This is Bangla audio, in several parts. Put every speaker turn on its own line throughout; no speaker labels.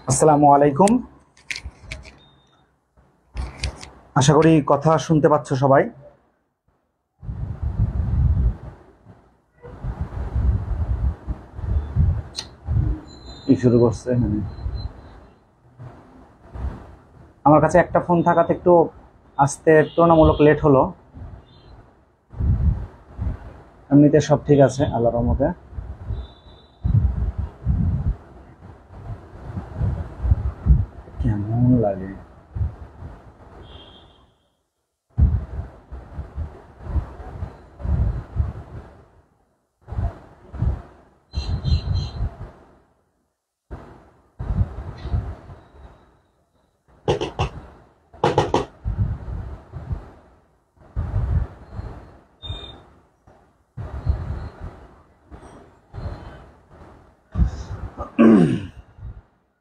আসসালামু আলাইকুম। আশা করি কথা শুনতে পাচ্ছ সবাই। কি শুরু করছে? আমার কাছে একটা ফোন থাকাতে একটু আসতে তুলনামূলক লেট হলো। এমনিতে সব ঠিক আছে আল্লাহর রহমতে। কেমন লাগে?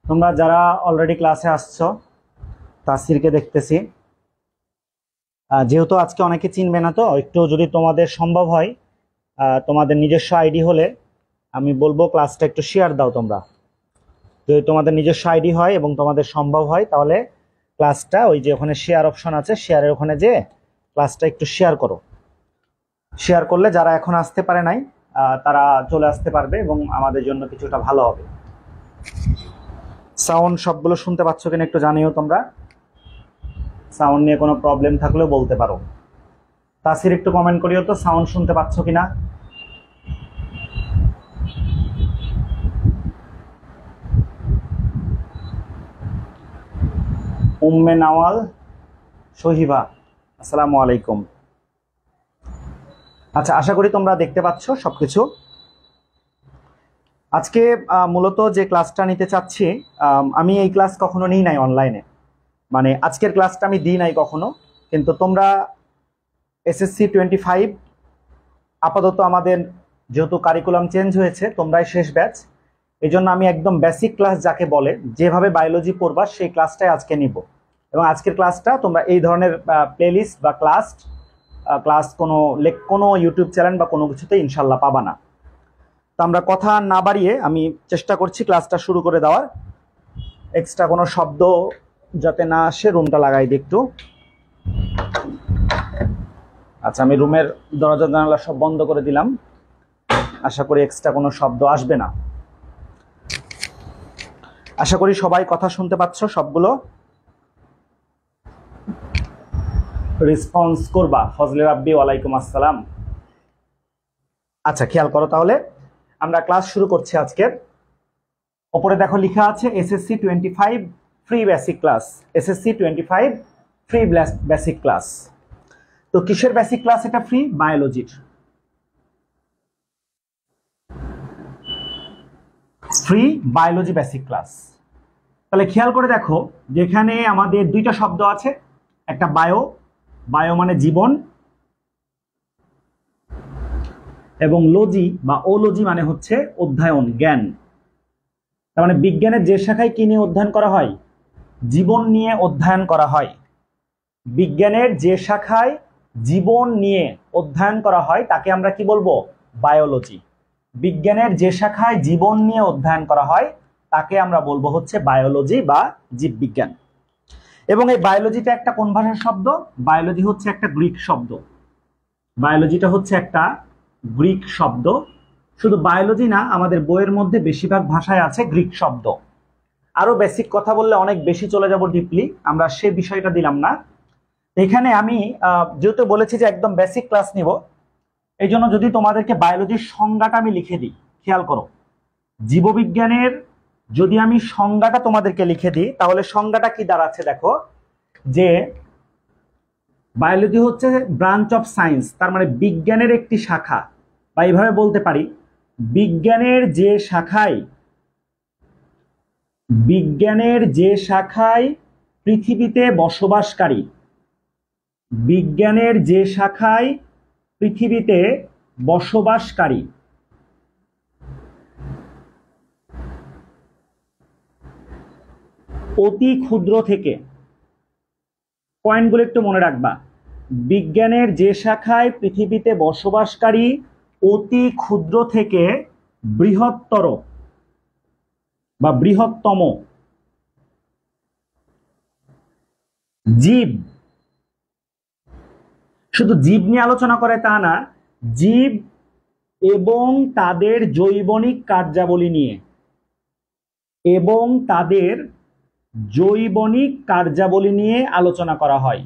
তোমরা যারা অলরেডি ক্লাসে আসছো, তাসিরকে দেখতেছি। যেহেতু আজকে অনেকে চিনবে না, তো একটু যদি তোমাদের সম্ভব হয়, তোমাদের নিজস্ব আইডি হলে আমি বলবো ক্লাসটা একটু শেয়ার দাও তোমরা। যদি তোমাদের নিজস্ব আইডি হয় এবং তোমাদের সম্ভব হয়, তাহলে ক্লাসটা ওই যে ওখানে শেয়ার অপশন আছে, শেয়ারের ওখানে যে ক্লাসটা একটু শেয়ার করো। শেয়ার করলে যারা এখন আসতে পারে নাই তারা চলে আসতে পারবে এবং আমাদের জন্য কিছুটা ভালো হবে। সাউন্ড সবগুলো শুনতে পাচ্ছ কিনা একটু জানিও তোমরা। সাউন্ড নিয়ে কোনো প্রবলেম থাকলেও বলতে পারো। তাসির একটু কমেন্ট করিও তো সাউন্ড শুনতে পাচ্ছ কিনা। উম্মে নাওয়াল সহিবা, আসসালামু আলাইকুম। আচ্ছা, আশা করি তোমরা দেখতে পাচ্ছ সবকিছু। আজকে মূলত যে ক্লাসটা নিতে চাচ্ছি, আমি এই ক্লাস কখনো নিই নাই অনলাইনে, মানে আজকের ক্লাসটা আমি দিই নাই কখনো। কিন্তু তোমরা এসএসসি 25 আপাতত আমাদের যেহেতু কারিকুলাম চেঞ্জ হয়েছে, তোমরাই শেষ ব্যাচ, এই জন্য আমি একদম বেসিক ক্লাস যাকে বলে, যেভাবে বায়োলজি পড়বা সেই ক্লাসটাই আজকে নিব। এবং আজকের ক্লাসটা তোমরা এই ধরনের প্লেলিস্ট বা ক্লাস কোনো ইউটিউব চ্যানেল বা কোনো কিছুতে ইনশাল্লাহ পাবা না। তো আমরা কথা না বাড়িয়ে আমি চেষ্টা করছি ক্লাসটা শুরু করে দেওয়ার। এক্সট্রা কোনো শব্দ যাতে না আসে, রুমটা লাগাই দিই একটু। আচ্ছা, আমি রুমের দরজা জানালা সব বন্ধ করে দিলাম। আশা করি এক্সট্রা কোনো শব্দ আসবে না। আশা করি সবাই কথা শুনতে পাচ্ছ সবগুলো। রেসপন্স করবা। ফজলে রাব্বি, ওয়ালাইকুম আসসালাম। আচ্ছা, খেয়াল করো তাহলে, আমরা ক্লাস শুরু করছি আজকের। ওপরে দেখো লেখা আছে SSC 25 free basic class. SSC 25 free basic class. তো কিসের বেসিক ক্লাস এটা? ফ্রি বায়োলজির। Free biology basic class. তাহলে খেয়াল করে দেখো, যেখানে আমাদের দুইটা শব্দ আছে, একটা বায়ো, বায়ো মানে জীবন, এবং লজি বা ওলজি মানে হচ্ছে অধ্যয়ন, জ্ঞান। তার মানে বিজ্ঞানের যে শাখায় কি নিয়ে অধ্যয়ন করা হয়? জীবন নিয়ে অধ্যয়ন করা হয়। বিজ্ঞানের যে শাখায় জীবন নিয়ে অধ্যয়ন করা হয় তাকে আমরা কি বলবো? বায়োলজি। বিজ্ঞানের যে শাখায় জীবন নিয়ে অধ্যয়ন করা হয় তাকে আমরা বলবো হচ্ছে বায়োলজি বা জীববিজ্ঞান। এবং এই বায়োলজিটা একটা কোন ভাষার শব্দ? বায়োলজি হচ্ছে একটা গ্রিক শব্দ। বায়োলজিটা হচ্ছে একটা গ্রিক শব্দ। শুধু বায়োলজি না, আমাদের বইয়ের মধ্যে বেশিরভাগ ভাষায় আছে গ্রিক শব্দ। আরো বেসিক কথা বললে অনেক বেশি চলে যাব ডিপলি, আমরা সে বিষয়টা দিলাম না এখানে। আমি যেহেতু বলেছি যে একদম বেসিক ক্লাস নিব, এই জন্য যদি তোমাদেরকে বায়োলজির সংজ্ঞাটা আমি লিখে দিই, খেয়াল করো। জীববিজ্ঞানের যদি আমি সংজ্ঞাটা তোমাদেরকে লিখে দিই, তাহলে সংজ্ঞাটা কি দাঁড়াচ্ছে দেখো, যে বায়োলজি হচ্ছে ব্রাঞ্চ অফ সায়েন্স, তার মানে বিজ্ঞানের একটি শাখা, বা এইভাবে বলতে পারি বিজ্ঞানের যে শাখায় পৃথিবীতে বসবাসকারী, বিজ্ঞানের যে শাখায় পৃথিবীতে বসবাসকারী অতি ক্ষুদ্র থেকে, পয়েন্টগুলো একটু মনে রাখবা, বিজ্ঞানের যে শাখায় পৃথিবীতে বসবাসকারী অতি ক্ষুদ্র থেকে বৃহত্তর বা বৃহত্তম জীব, শুধু জীব নিয়ে আলোচনা করে তা না, জীব এবং তাদের জৈবনিক কার্যাবলী নিয়ে, এবং তাদের জৈবনিক কার্যাবলী নিয়ে আলোচনা করা হয়।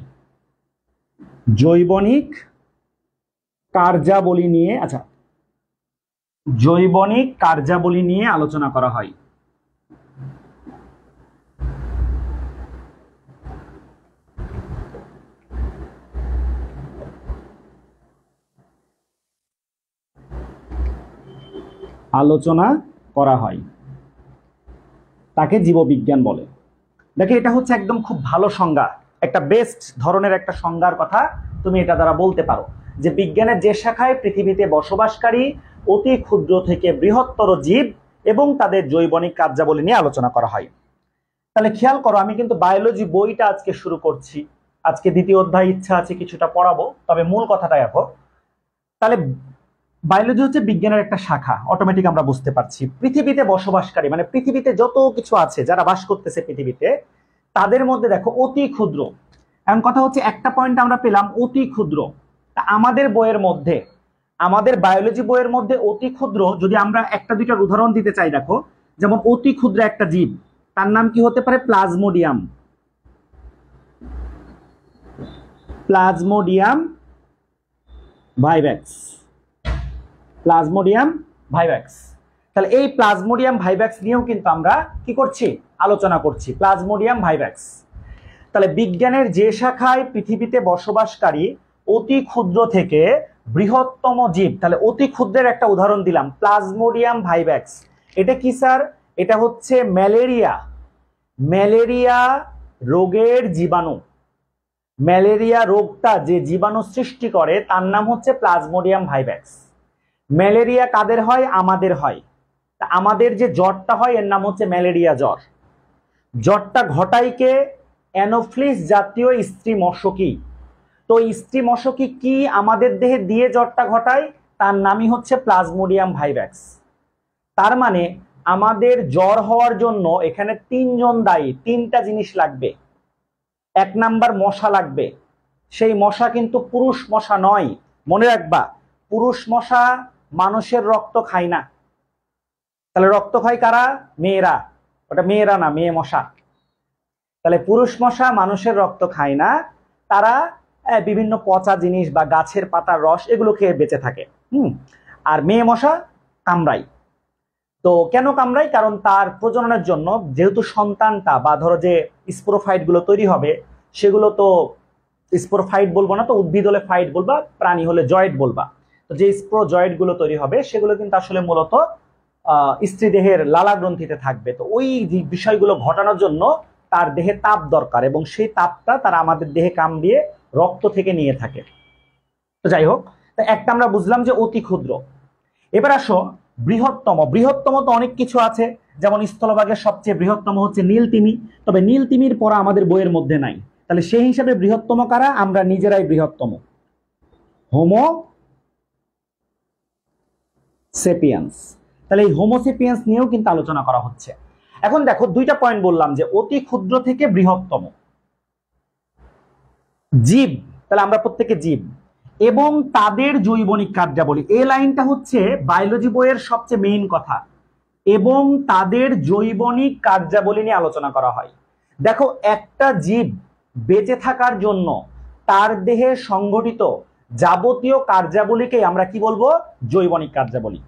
জৈবনিক কার্যাবলী নিয়ে, আচ্ছা, জৈবনিক কার্যাবলী নিয়ে আলোচনা করা হয়। আলোচনা করা হয়, তাকে জীববিজ্ঞান বলে। দেখে এটা হচ্ছে একদম খুব ভালো সংজ্ঞা, একটা বেস্ট ধরনের একটা সংজ্ঞার কথা তুমি এটা দ্বারা বলতে পারো যে বিজ্ঞানের যে শাখায় পৃথিবীতে বসবাসকারী অতি ক্ষুদ্র থেকে বৃহত্তর জীব এবং তাদের জৈবনিক কার্যাবলী নিয়ে আলোচনা করা হয়। তাহলে খেয়াল করো, আমি কিন্তু বায়োলজি বইটা আজকে শুরু করছি, আজকে দ্বিতীয় অধ্যায় ইচ্ছা আছে কিছুটা পড়াবো, তবে মূল কথাটা দেখো। তাহলে বায়োলজি হচ্ছে বিজ্ঞানের একটা শাখা, অটোমেটিক আমরা বুঝতে পারছি পৃথিবীতে বসবাসকারী মানে পৃথিবীতে যত কিছু আছে যারা বাস করতেছে পৃথিবীতে, তাদের মধ্যে দেখো অতি ক্ষুদ্র। এখন কথা হচ্ছে একটা পয়েন্ট আমরা পেলাম অতি ক্ষুদ্র, আমাদের বইয়ের মধ্যে, আমাদের বায়োলজি বইয়ের মধ্যে অতি ক্ষুদ্র যদি আমরা একটা দুইটার উদাহরণ দিতে চাই, দেখো যেমন অতি ক্ষুদ্র একটা জীব, তার নাম কি হতে পারে? Plasmodium. Plasmodium vivax, plasmodium vivax. তাহলে এই প্লাজমোডিয়াম ভাইভ্যাক্স নিয়েও কিন্তু আমরা কি করছি? আলোচনা করছি, প্লাজমোডিয়াম ভাইভ্যাক্স। তাহলে বিজ্ঞানের যে শাখায় পৃথিবীতে বসবাসকারী অতি ক্ষুদ্র থেকে বৃহত্তম জীব, তাহলে অতি ক্ষুদ্রের একটা উদাহরণ দিলাম প্লাজমোডিয়াম ভাইভ্যাক্স। এটা কি স্যার? এটা হচ্ছে ম্যালেরিয়া, ম্যালেরিয়া রোগের জীবাণু। ম্যালেরিয়া রোগটা যে জীবাণু সৃষ্টি করে তার নাম হচ্ছে প্লাজমোডিয়াম ভাইভ্যাক্স। ম্যালেরিয়া কাদের হয়? আমাদের হয়। তা আমাদের যে জ্বরটা হয় এর নাম হচ্ছে ম্যালেরিয়া জ্বর। জ্বরটা ঘটায় কে? অ্যানোফ্লিস জাতীয় স্ত্রী মশকি। তো স্ত্রী মশকি কি আমাদের দেহে দিয়ে জ্বরটা ঘটায়? তার নামই হচ্ছে প্লাজমোডিয়াম ভাইভ্যাক্স। তার মানে আমাদের জ্বর হওয়ার জন্য এখানে তিনজন দায়ী, তিনটা জিনিস লাগবে। এক নাম্বার মশা লাগবে, সেই মশা কিন্তু পুরুষ মশা নয়, মনে রাখবা। পুরুষ মশা মানুষের রক্ত খায় না, তাহলে রক্ত খায় কারা? মেয়েরা। ওটা মেয়েরা না, মেয়ে মশা। তাহলে পুরুষ মশা মানুষের রক্ত খায় না, তারা বিভিন্ন পচা জিনিস বা গাছের পাতার রস এগুলো খেয়ে বেঁচে থাকে। আর মেয়ে মশা কামড়ায়। তো কেন কামড়ায়? কারণ তার প্রজননের জন্য, যেহেতু সন্তানটা বা ধরো যে স্পোরোফাইট গুলো তৈরি হবে, সেগুলো তো স্পোরোফাইট বলবো না, তো উদ্ভিদ হলে ফাইট বলবা, প্রাণী হলে জয়েট বলবা। তো যে স্পোরোজয়েট গুলো তৈরি হবে সেগুলো কিন্তু আসলে মূলত স্ত্রী দেহের লালা গ্রন্থিতে থাকবে। তো ওই বিষয়গুলো ঘটানোর জন্য তার দেহে তাপ দরকার, এবং সেই তাপটা তারা আমাদের দেহে কাম দিয়ে রক্ত থেকে নিয়ে থাকে। তো যাই হোক, একটা আমরা বুঝলাম যে অতি ক্ষুদ্র। এবার আসো বৃহত্তম। বৃহত্তম তো অনেক কিছু আছে, যেমন স্থলভাগের সবচেয়ে বৃহত্তম হচ্ছে নীলতিমি, তবে নীলতিমির পড়া আমাদের বইয়ের মধ্যে নাই। তাহলে সেই হিসাবে বৃহত্তম কারা? আমরা নিজেরাই বৃহত্তম, হোমো সেপিয়েন্স। তাহলে এই হোমো সেপিয়েন্স নিয়েও কিন্তু আলোচনা করা হচ্ছে। এখন দেখো দুইটা পয়েন্ট বললাম যে অতি ক্ষুদ্র থেকে বৃহত্তম জীব, তাহলে আমরা প্রত্যেকে জীব, এবং তাদের জৈবনিক কার্যাবলী। এই লাইনটা হচ্ছে বায়োলজি বইয়ের সবচেয়ে মেইন কথা, এবং তাদের জৈবনিক কার্যাবলী নিয়ে আলোচনা করা হয়। দেখো একটা জীব বেঁচে থাকার জন্য তার দেহে সংঘটিত যাবতীয় কার্যাবলীকে আমরা কি বলবো? জৈবনিক কার্যাবলী।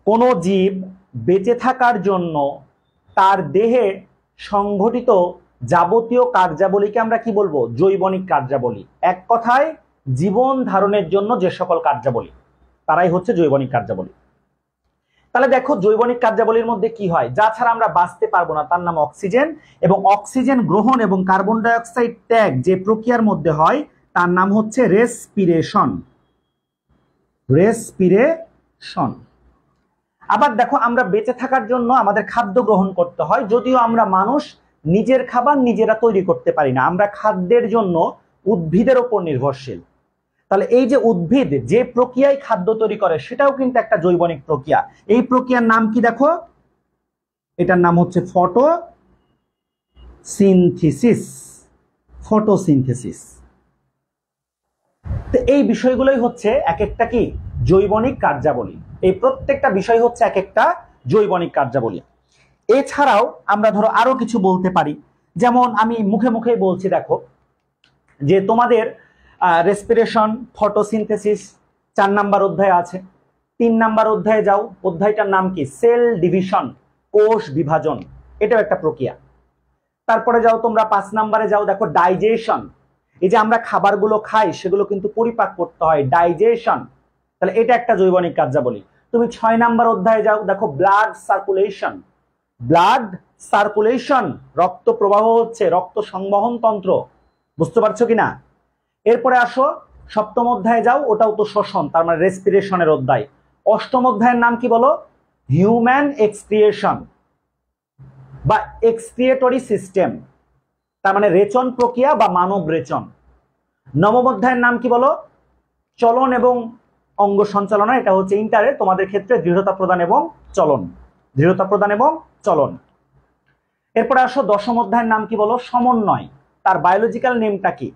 কোন জীব বেঁচে থাকার জন্য তার দেহে সংঘটিত যাবতীয় কার্যাবলীকে আমরা কি বলবো? জৈবনিক কার্যাবলী। এক কথায় জীবন ধারণের জন্য যে সকল কার্যাবলী, তারাই হচ্ছে জৈবনিক কার্যাবলী। তাহলে দেখো জৈবনিক কার্যাবলীর মধ্যে কি হয়? যা ছাড়া আমরা বাঁচতে পারবো না, তার নাম অক্সিজেন, এবং অক্সিজেন গ্রহণ এবং কার্বন ডাই অক্সাইড ত্যাগ যে প্রক্রিয়ার মধ্যে হয় তার নাম হচ্ছে রেসপিরেশন। রেসপিরেশন। আবার দেখো আমরা বেঁচে থাকার জন্য আমাদের খাদ্য গ্রহণ করতে হয়, যদিও আমরা মানুষ নিজের খাবার নিজেরা তৈরি করতে পারি না, আমরা খাদ্যের জন্য উদ্ভিদের উপর নির্ভরশীল। তাহলে এই যে উদ্ভিদ যে প্রক্রিয়ায় খাদ্য তৈরি করে সেটাও কিন্তু একটা জৈবনিক প্রক্রিয়া। এই প্রক্রিয়ার নাম কি? দেখো এটার নাম হচ্ছে ফটোসিনথিসিস। ফটোসিনথেসিস। তো এই বিষয়গুলোই হচ্ছে এক একটা কি জৈবনিক কার্যাবলী। এই প্রত্যেকটা বিষয় হচ্ছে এক একটা জৈবনিক কার্যাবলী। এছাড়াও আমরা ধরো আরো কিছু বলতে পারি, যেমন আমি মুখে মুখেই বলছি, দেখো যে তোমাদের রেসপিরেশন, ফটোসিনথেসিস 4 নাম্বার অধ্যায়ে আছে। 3 নাম্বার অধ্যায়ে যাও, অধ্যায়টার নাম কি? সেল ডিভিশন, কোষ বিভাজন। এটাও একটা প্রক্রিয়া। তারপরে যাও তোমরা 5 নাম্বারে যাও, দেখো ডাইজেশন। এই যে আমরা খাবারগুলো খাই সেগুলো কিন্তু পরিপাক করতে হয়, ডাইজেশন। তাহলে এটা একটা জৈবনিক কার্যাবলী। তুমি 6 নাম্বার অধ্যায়ে যাও, দেখো ব্লাড সার্কুলেশন। ব্লাড সার্কুলেশন, রক্ত প্রবাহ হচ্ছে, রক্ত সংবহন তন্ত্র। বুঝতে পারছো কিনা? এরপরে আসো 7ম অধ্যায়ে যাও, ওটাও তো শ্বসন, তার মানে রেসপিরেশনের অধ্যায়। 8ম অধ্যায়ের নাম কি বলো? হিউম্যান এক্সক্রিয়েশন বা এক্সক্রিয়েটরি সিস্টেম, তার মানে রেচন প্রক্রিয়া বা মানব রেচন। 9ম অধ্যায়ের নাম কি বলো? চলন এবং অঙ্গ সঞ্চালনা। এটা হচ্ছে ইন্টারে তোমাদের ক্ষেত্রে দৃঢ়তা প্রদান এবং চলন, দৃঢ়তা প্রদান এবং চলন। এরপরে আসো 10ম অধ্যায়ের নাম কি বলো? সমন্বয়। তার বায়োলজিক্যাল নেমটা কি?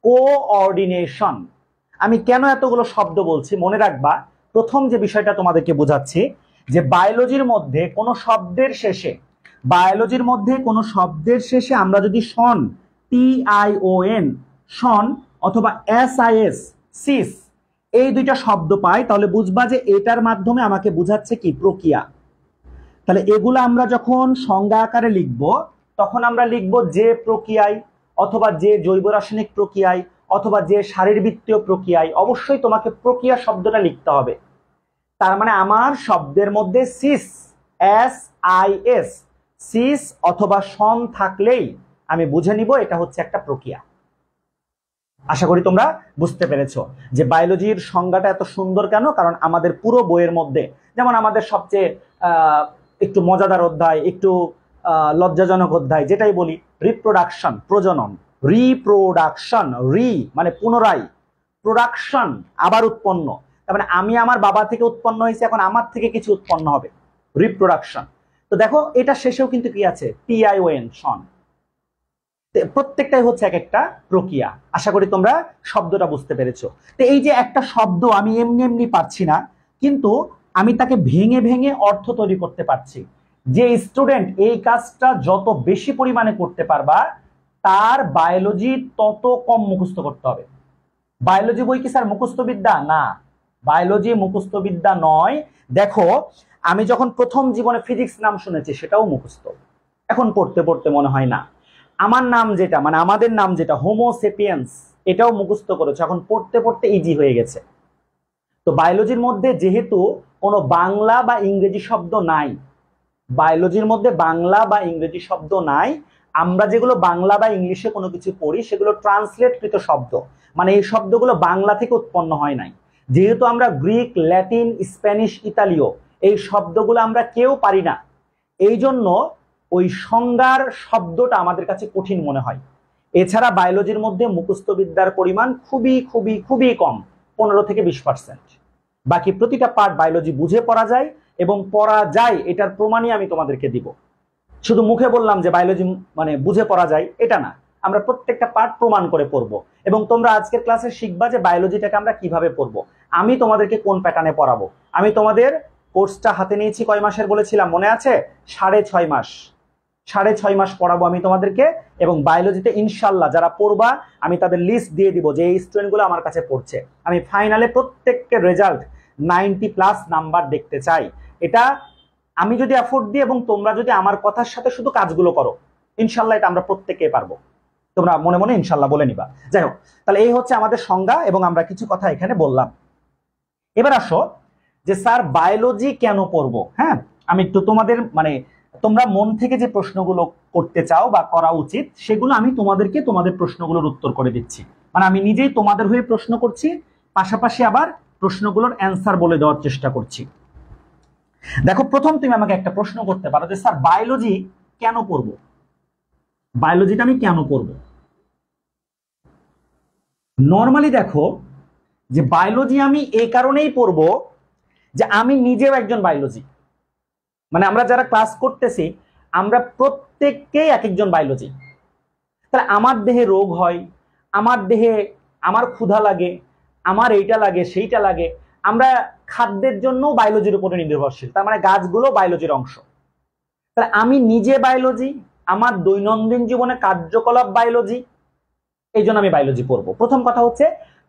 কোঅর্ডিনেশন। আমি কেন এতগুলো শব্দ বলছি মনে রাখবা, প্রথম যে বিষয়টা তোমাদেরকে বোঝাচ্ছি যে বায়োলজির মধ্যে কোনো শব্দের শেষে, বায়োলজির মধ্যে কোনো শব্দের শেষে আমরা যদি শন, TION, শন, অথবা SIS, সিস, এই দুইটা শব্দ পাই, তাহলে বুঝবা যে এটার মাধ্যমে আমাকে বোঝাচ্ছে কি? প্রক্রিয়া। তাহলে এগুলো আমরা যখন সংজ্ঞা আকারে লিখব, তখন আমরা লিখব যে প্রক্রিয়ায়, অথবা যে জৈব রাসায়নিক প্রক্রিয়ায়, অথবা যে শারীরবৃত্তীয় প্রক্রিয়ায়। অবশ্যই তোমাকে প্রক্রিয়া শব্দটা লিখতে হবে। তার মানে আমার শব্দের মধ্যে সিস, SIS, সিস অথবা শন থাকলেই আমি বুঝে নিব এটা হচ্ছে একটা প্রক্রিয়া। আশা করি তোমরা বুঝতে পেরেছো যে বায়োলজির সংজ্ঞাটা এত সুন্দর কেন। কারণ আমাদের পুরো বইয়ের মধ্যে, যেমন আমাদের সবচেয়ে একটু মজাদার অধ্যায়, একটু লজ্জাজনক অধ্যায়, যেটাই বলি, রিপ্রোডাকশন, প্রজনন। রিপ্রোডাকশন, রি মানে পুনরায়, প্রোডাকশন আবার উৎপন্ন। তার মানে আমি আমার বাবা থেকে উৎপন্ন হয়েছে, এখন আমার থেকে কিছু উৎপন্ন হবে, রিপ্রোডাকশন। তো দেখো এটা শেষেও কিন্তু কি আছে? TION, শন। প্রত্যেকটাই হচ্ছে এক একটা প্রক্রিয়া। আশা করি তোমরা শব্দটা বুঝতে পেরেছো। তো এই যে একটা শব্দ আমি এমনি এমনি পাচ্ছি না, কিন্তু আমি তাকে ভেঙে ভেঙে অর্থ তৈরি করতে পারছি। যে স্টুডেন্ট এই কাজটা যত বেশি পরিমাণে করতে পারবা, তার বায়োলজি তত কম মুখস্থ করতে হবে। বায়োলজি বই কি স্যার মুখস্থ বিদ্যা? না, বায়োলজি মুখস্থ বিদ্যা নয়। দেখো আমি যখন প্রথম জীবনে ফিজিক্স নাম শুনেছি সেটাও মুখস্থ, এখন পড়তে পড়তে মনে হয় না। আমার নাম যেটা, মানে আমাদের নাম যেটা হোমো সেপিয়েন্স, এটাও মুখস্থ করেছে, এখন পড়তে পড়তে ইজি হয়ে গেছে। তো বায়োলজির মধ্যে যেহেতু কোনো বাংলা বা ইংরেজি শব্দ নাই, বায়োলজির মধ্যে বাংলা বা ইংরেজি শব্দ নাই, আমরা যেগুলো বাংলা বা ইংলিশে কোনো কিছু পড়ি সেগুলো ট্রান্সলেটকৃত শব্দ, মানে এই শব্দগুলো বাংলা থেকে উৎপন্ন হয় নাই। যেহেতু আমরা গ্রিক, ল্যাটিন, স্প্যানিশ, ইতালীয় এই শব্দগুলো আমরা কেউ পারি না, এই জন্য ওই সংজ্ঞার শব্দটা আমাদের কাছে কঠিন মনে হয়। এছাড়া বায়োলজির মধ্যে মুখস্থ বিদ্যার পরিমাণ খুবই খুবই খুবই কম, 15 থেকে 20%। বাকি প্রতিটা পার্ট বায়োলজি বুঝে পড়া যায়, এবং পড়া যায় এটার প্রমাণই আমি তোমাদেরকে দিব। শুধু মুখে বললাম যে বায়োলজি মানে বুঝে পড়া যায় এটা না, আমরা প্রত্যেকটা পার্ট প্রমাণ করে পড়বো। এবং তোমরা আজকের ক্লাসে শিখবা যে বায়োলজিটাকে আমরা কিভাবে পড়বো, আমি তোমাদেরকে কোন প্যাটার্নে পড়াবো। আমি তোমাদের কোর্সটা হাতে নিয়েছি কয় মাসের বলেছিলাম মনে আছে? 6.5 মাস। 6.5 মাস পড়াবো আমি তোমাদেরকে। এবং বায়োলজিতে ইনশাল্লাহ যারা পড়বা আমি তাদের লিস্ট দিয়ে দিব যে এই স্টুডেন্টগুলো আমার কাছে পড়ছে। আমি ফাইনালে প্রত্যেককে রেজাল্ট 90+ নাম্বার দেখতে চাই। এটা আমি যদি এফোর্ট দিই এবং তোমরা যদি আমার কথার সাথে শুধু কাজগুলো করো, ইনশাল্লাহ এটা আমরা প্রত্যেকে পারবো। তোমরা মনে মনে ইনশাল্লাহ বলে নিবা। যাই হোক, তাহলে এই হচ্ছে আমাদের সংজ্ঞা এবং আমরা কিছু কথা এখানে বললাম। এবার আসো যে স্যার বায়োলজি কেন পড়বো। হ্যাঁ, আমি একটু তোমাদের মানে তোমরা মন থেকে যে প্রশ্নগুলো করতে চাও বা করা উচিত সেগুলো আমি তোমাদেরকে তোমাদের প্রশ্নগুলোর উত্তর করে দিচ্ছি। মানে আমি নিজেই তোমাদের হয়ে প্রশ্ন করছি, পাশাপাশি আবার প্রশ্নগুলোর অ্যান্সার বলে দেওয়ার চেষ্টা করছি। দেখো প্রথম তুমি আমাকে একটা প্রশ্ন করতে পারো যে স্যার বায়োলজি কেন পড়বো, বায়োলজিটা আমি কেন পড়বো। নর্মালি দেখো যে বায়োলজি আমি এই কারণেই পড়বো যে আমি নিজেও একজন বায়োলজি, মানে আমরা যারা ক্লাস করতেছি আমরা প্রত্যেককেই এক একজন বায়োলজি। তাহলে আমার দেহে রোগ হয়, আমার দেহে আমার ক্ষুধা লাগে, আমার এইটা লাগে সেইটা লাগে। আমরা খাদ্যের জন্য বায়োলজির উপরে নির্ভরশীল, তার মানে গাছগুলো বায়োলজির অংশ। তাহলে আমি নিজে বায়োলজি, আমার দৈনন্দিন জীবনে কার্যকলাপ বায়োলজি, এই জন্য আমি বায়োলজি পড়বো। প্রথম কথা হচ্ছে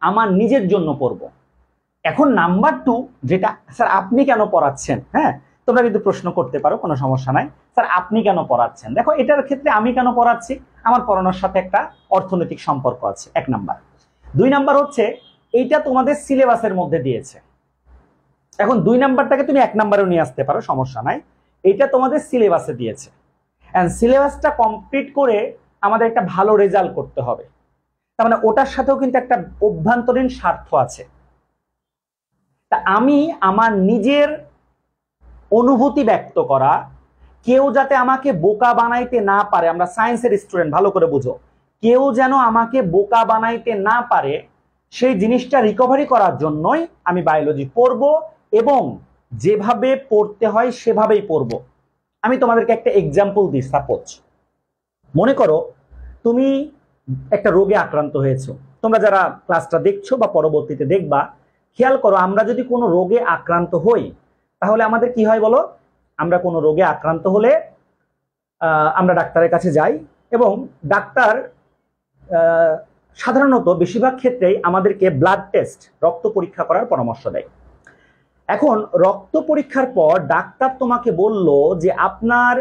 আমার নিজের জন্য পড়বো। এখন নাম্বার 2, যেটা স্যার আপনি কেন পড়াচ্ছেন, হ্যাঁ তোমরা কিন্তু প্রশ্ন করতে পারো, কোনো সমস্যা নাই। স্যার আপনি কেন পড়াচ্ছেন? দেখো এটার ক্ষেত্রে আমি কেন পড়াচ্ছি, আমার পড়ানোর সাথে একটা অর্থনৈতিক সম্পর্ক আছে, 1 নাম্বার। 2 নাম্বার হচ্ছে এইটা তোমাদের সিলেবাসের মধ্যে দিয়েছে। এখন 2 নাম্বারটাকে তুমি 1 নাম্বারেও নিয়ে আসতে পারো, সমস্যা নাই। এটা তোমাদের সিলেবাসে দিয়েছে, এন্ড সিলেবাসটা কমপ্লিট করে আমাদের একটা ভালো রেজাল্ট করতে হবে। তার মানে ওটার সাথেও কিন্তু একটা অভ্যন্তরীণ স্বার্থ আছে। তা আমি আমার নিজের অনুভূতি ব্যক্ত করা, কেউ যাতে আমাকে বোকা বানাইতে না পারে, আমরা সায়েন্সের স্টুডেন্ট, ভালো করে বুঝো, কেউ যেন আমাকে বোকা বানাইতে না পারে সেই জিনিসটা রিকভারি করার জন্যই আমি বায়োলজি পড়ব, এবং যেভাবে পড়তে হয় সেভাবেই পড়ব। আমি তোমাদেরকে একটা এক্সাম্পল দিই। সাপোজ মনে করো তুমি একটা রোগে আক্রান্ত হয়েছো, তোমরা যারা ক্লাসটা দেখছো বা পরবর্তীতে দেখবা, খেয়াল করো আমরা যদি কোনো রোগে আক্রান্ত হই তাহলে আমাদের কি হয় বলো? আমরা কোনো রোগে আক্রান্ত হলে আমরা ডাক্তারের কাছে যাই, এবং ডাক্তার সাধারণত বেশিরভাগ ক্ষেত্রেই আমাদেরকে ব্লাড টেস্ট, রক্ত পরীক্ষা করার পরামর্শ দেয়। এখন রক্ত পরীক্ষার পর ডাক্তার তোমাকে বলল যে আপনার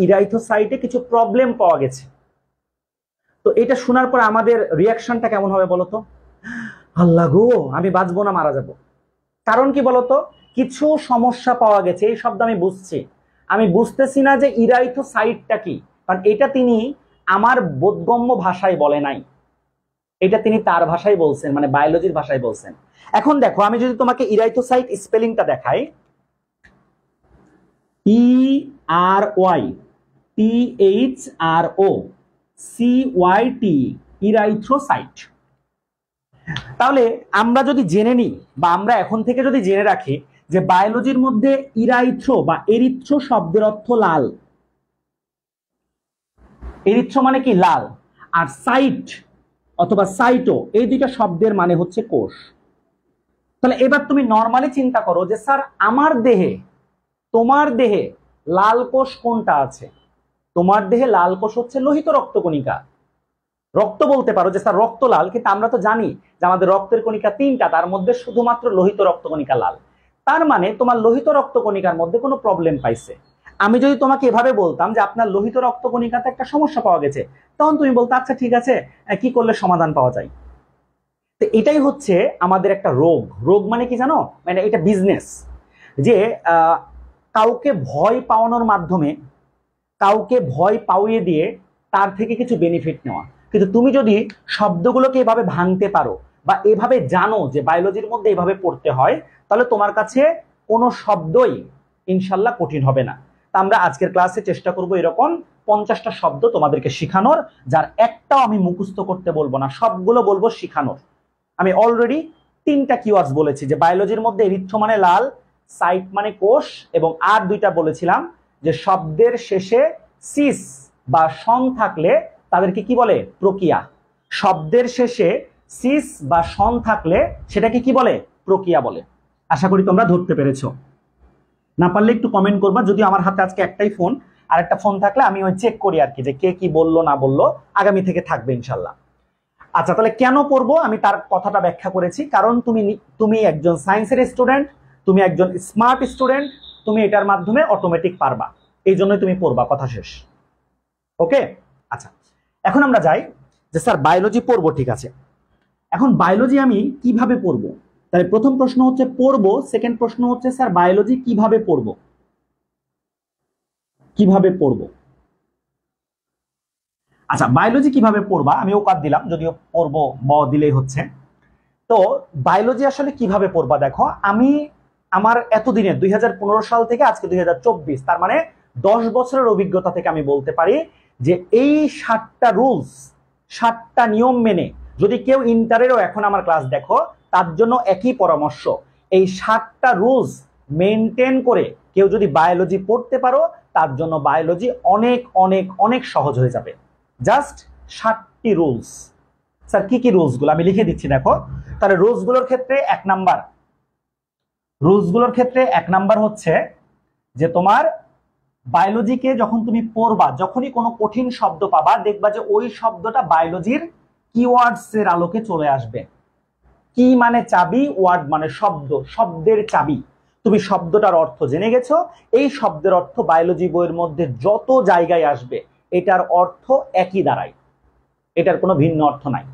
ইরাইথোসাইটে কিছু প্রবলেম পাওয়া গেছে। তো এটা শোনার পর আমাদের রিয়াকশনটা কেমন হবে বলতো? আল্লাহ গো, আমি বাঁচবো না, মারা যাব। কারণ কি বলতো? কিছু সমস্যা পাওয়া গেছে, এই শব্দ আমি বুঝছি, আমি বুঝতেছি না যে ইরাইথোসাইটটা কি, কারণ এটা তিনি আমার বোধগম্য ভাষায় বলে নাই, এটা তিনি তার ভাষায় বলছেন, মানে বায়োলজির ভাষায় বলছেন। এখন দেখো আমি যদি তোমাকে ইরাইথোসাইট স্পেলিংটা দেখাই, ERYTHROCYT, ইরাইথ্রোসাইট। তাহলে আমরা যদি জেনে নিই, বা আমরা এখন থেকে যদি জেনে রাখি যে বায়োলজির মধ্যে ইরাইথ্রো বা এরিথ্রো শব্দের অর্থ লাল, এরিথ্রো মানে কি লাল, আর সাইট অথবা সাইটো এই দুইটা শব্দের মানে হচ্ছে কোষ। তাহলে এবার তুমি নর্মালি চিন্তা করো যে স্যার আমার দেহে, তোমার দেহে লাল কোষ কোনটা আছে? তোমার দেহে লাল কোষ হচ্ছে লোহিত রক্তকণিকা। রক্ত বলতে পারো যে স্যার রক্ত লাল, কিন্তু আমরা তো জানি যে আমাদের রক্তের কণিকা 3টা, তার মধ্যে শুধুমাত্র লোহিত রক্তকণিকা লাল। তার মানে তোমার লোহিত রক্তকণিকার মধ্যে কোনো প্রবলেম পাইছে। আমি যদি তোমাকে এভাবে বলতাম যে আপনার লোহিত রক্তকণিকাতে একটা সমস্যা পাওয়া গেছে, তখন তুমি বলতে আচ্ছা ঠিক আছে, কি করলে সমাধান পাওয়া যায়। তো এটাই হচ্ছে আমাদের একটা রোগ। রোগ মানে কি জানো? মানে এটা বিজনেস, যে কাউকে ভয় পাওয়ানোর মাধ্যমে, কাউকে ভয় পাইয়ে দিয়ে তার থেকে কিছু বেনিফিট নেওয়া। কিন্তু তুমি যদি শব্দগুলোকে এভাবে ভাঙতে পারো বা এভাবে জানো যে বায়োলজির মধ্যে এভাবে পড়তে হয়, তাহলে তোমার কাছে কোনো শব্দই ইনশাল্লাহ কঠিন হবে না। তা আমরা আজকের ক্লাসে চেষ্টা করব এরকম 50টা শব্দ তোমাদেরকে শেখানোর, যার একটাও আমি মুখস্থ করতে বলবো না, সবগুলো বলবো শেখানোর। আমি অলরেডি 3টা কিওয়ার্ডস বলেছি, যে বায়োলজির মধ্যে এরিথ্রো মানে লাল, সাইট মানে কোষ, এবং আর 2টা বলেছিলাম যে শব্দের শেষে সিস বা সন থাকলে তাদেরকে কি বলে? প্রক্রিয়া। শব্দের শেষে সিস বা সন থাকলে সেটাকে কি বলে? প্রক্রিয়া বলে। আশা করি তোমরা ধরতে পেরেছো। না পারলে একটু কমেন্ট করবা। যদিও আমার হাতে আজকে একটাই ফোন, আর একটা ফোন থাকলে আমি ওই চেক করি আর কি, যে কে কি বললো না বললো, আগামী থেকে থাকবে ইনশাল্লাহ। আচ্ছা, তাহলে কেন পড়বো আমি তার কথাটা ব্যাখ্যা করেছি। কারণ তুমি একজন সায়েন্সের স্টুডেন্ট, তুমি একজন স্মার্ট স্টুডেন্ট, তুমি এটার মাধ্যমে অটোমেটিক পারবা, এই জন্যই তুমি পড়বা, কথা শেষ। ওকে, আচ্ছা এখন আমরা যাই যে স্যার বায়োলজি পড়বো, ঠিক আছে, এখন বায়োলজি আমি কিভাবে পড়বো? তাহলে প্রথম প্রশ্ন হচ্ছে পড়বো, সেকেন্ড প্রশ্ন হচ্ছে স্যার বায়োলজি কিভাবে পড়বো, কিভাবে পড়বো? আচ্ছা, বায়োলজি কিভাবে পড়বা আমি ওকাত দিলাম, যদিও পড়বো ব দিলেই হচ্ছে। তো বায়োলজি আসলে কিভাবে পড়বা, দেখো আমি আমার এতদিনের 2015 সাল থেকে আজকে 2024, তার মানে 10 বছরের অভিজ্ঞতা থেকে আমি বলতে পারি যে এই 7টা রুলস, 7টা নিয়ম মেনে যদি কেউ ইন্টারেরও এখন আমার ক্লাস দেখো, তার জন্য একই পরামর্শ। এই 7টা রুলস মেনটেন করে কেউ যদি বায়োলজি পড়তে পারো, তার জন্য বায়োলজি অনেক অনেক অনেক সহজ হয়ে যাবে। Just 7টি rules. স্যার কি কি রুলস গুলো আমি লিখে দিচ্ছি, দেখো। তাহলে রুলসগুলোর ক্ষেত্রে এক নাম্বার হচ্ছে যে তোমার বায়োলজিকে যখন তুমি পড়বা, যখনই কোনো কঠিন শব্দ পাবা, দেখবা যে ওই শব্দটা বায়োলজির কিওয়ার্ডস এর আলোকে চলে আসবে। কি মানে চাবি, ওয়ার্ড মানে শব্দ, শব্দের চাবি। তুমি শব্দটার অর্থ জেনে গেছো, এই শব্দের অর্থ বায়োলজি বইয়ের মধ্যে যত জায়গায় আসবে এটার অর্থ একই দাঁড়ায়, এটার কোনো ভিন্ন অর্থ নাই।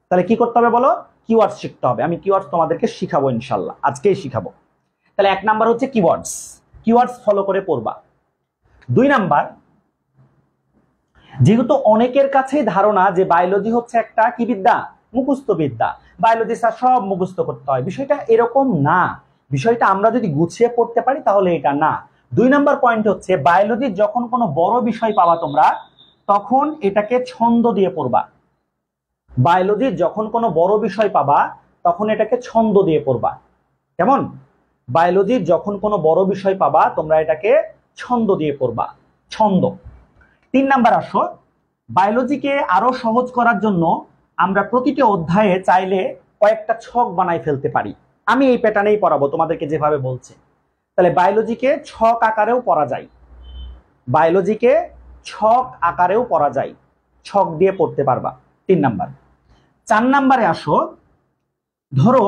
তাহলে কি করতে হবে বলো? কিওয়ার্ডস শিখতে হবে। আমি কিওয়ার্ডস তোমাদেরকে শিখাবো ইনশাল্লাহ, আজকেই শিখাবো। তাহলে 1 নাম্বার হচ্ছে কিওয়ার্ডস ফলো করে পড়বা। 2 নাম্বার, যেহেতু অনেকের কাছে ধারণা যে বায়োলজি হচ্ছে একটা কি বিদ্যা, মুখস্থ বিদ্যা, বায়োলজি স্যার সব মুখস্থ করতে হয়, বিষয়টা এরকম না। বিষয়টা আমরা যদি গুছিয়ে পড়তে পারি তাহলে এটা না। 2 নাম্বার পয়েন্ট হচ্ছে বায়োলজির যখন কোনো বড় বিষয় পাবা তোমরা, তখন এটাকে ছন্দ দিয়ে পড়বা। বায়োলজির যখন কোনো বড় বিষয় পাবা তখন এটাকে ছন্দ দিয়ে পড়বা। কেমন? বায়োলজির যখন কোনো বড় বিষয় পাবা তোমরা এটাকে ছন্দ দিয়ে পড়বা, ছন্দ। 3 নাম্বার আসো, বায়োলজিকে আরো সহজ করার জন্য আমরা প্রতিটি অধ্যায়ে চাইলে কয়েকটা ছক বানাই ফেলতে পারি। আমি এই প্যাটার্নেই পড়াবো তোমাদেরকে যেভাবে বলছে। তাহলে বায়োলজিকে ছক আকারেও পড়া যায়, বায়োলজিকে ছক আকারেও পড়া যায়, ছক দিয়ে পড়তে পারবা। 3 নাম্বার। 4 নাম্বারে আসো, ধরো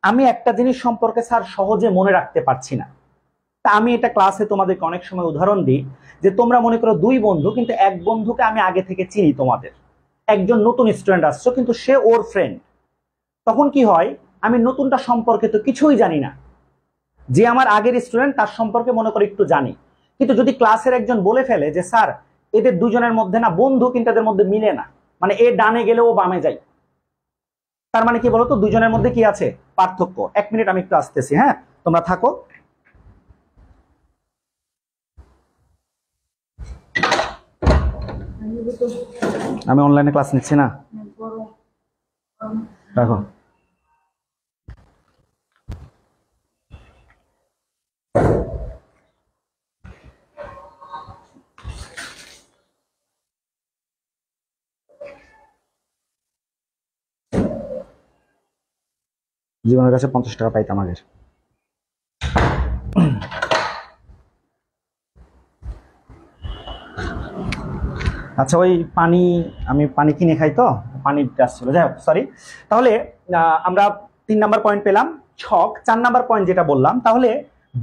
আমি একটা জিনিস সম্পর্কে স্যার সহজে মনে রাখতে পারছি না, তা আমি এটা ক্লাসে তোমাদেরকে অনেক সময় উদাহরণ দিই যে তোমরা মনে করো 2 বন্ধু, কিন্তু এক বন্ধুকে আমি আগে থেকে চিনি, তোমাদের একজন নতুন স্টুডেন্ট আসছো কিন্তু সে ওর ফ্রেন্ড। তখন কি হয়, আমি নতুনটা সম্পর্কে তো কিছুই জানি না, যে আমার আগের স্টুডেন্ট তার সম্পর্কে মনে করে একটু জানি, কিন্তু যদি ক্লাসের একজন বলে ফেলে যে স্যার এদের দুজনের মধ্যে না বন্ধু কিন্তু এদের মধ্যে মিলে না, মানে এ ডানে গেলে ও বামে যায়, তার মানে কি বলতো, দুজনের মধ্যে কি আছে, পার্থক্য। 1 মিনিট আমি একটু আসতেছি, হ্যাঁ তোমরা থাকো। আমি অনলাইনে ক্লাস নিচ্ছি না, রাখো। জীবনের কাছে 50 টাকা পাইতাম আগের। আচ্ছা, ওই আমি পানি কিনে খাই তো, পানি আসছিল, যাই হোক সরি। তাহলে আমরা 3 নাম্বার পয়েন্ট পেলাম ছক। 4 নাম্বার পয়েন্ট যেটা বললাম, তাহলে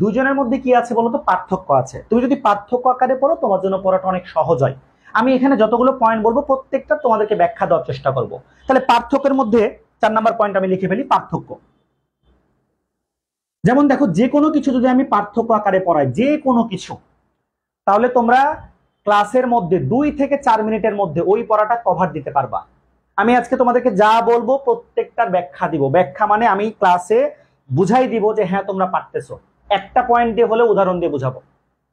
দুজনের মধ্যে কি আছে বলতো, পার্থক্য আছে। তুমি যদি পার্থক্য আকারে পড়ো তোমার জন্য পড়াটা অনেক সহজ হয়। আমি এখানে যতগুলো পয়েন্ট বলবো প্রত্যেকটা তোমাদেরকে ব্যাখ্যা দেওয়ার চেষ্টা করব। তাহলে পার্থক্যের মধ্যে 4 নাম্বার পয়েন্ট আমি লিখে ফেলি, পার্থক্য। যেমন দেখো, যে কোনো কিছু যদি আমি পার্থক্য আকারে পড়াই, যে কোনো কিছু, তাহলে তোমরা ক্লাসের মধ্যে 2 থেকে 4 মিনিটের মধ্যে ওই পড়াটা কভার দিতে পারবা। আমি আজকে তোমাদেরকে যা বলবো প্রত্যেকটার ব্যাখ্যা দিব। ব্যাখ্যা মানে আমি ক্লাসে বুঝাই দিব যে হ্যাঁ তোমরা পারতেছো, একটা পয়েন্ট দিয়ে হলে উদাহরণ দিয়ে বুঝাবো।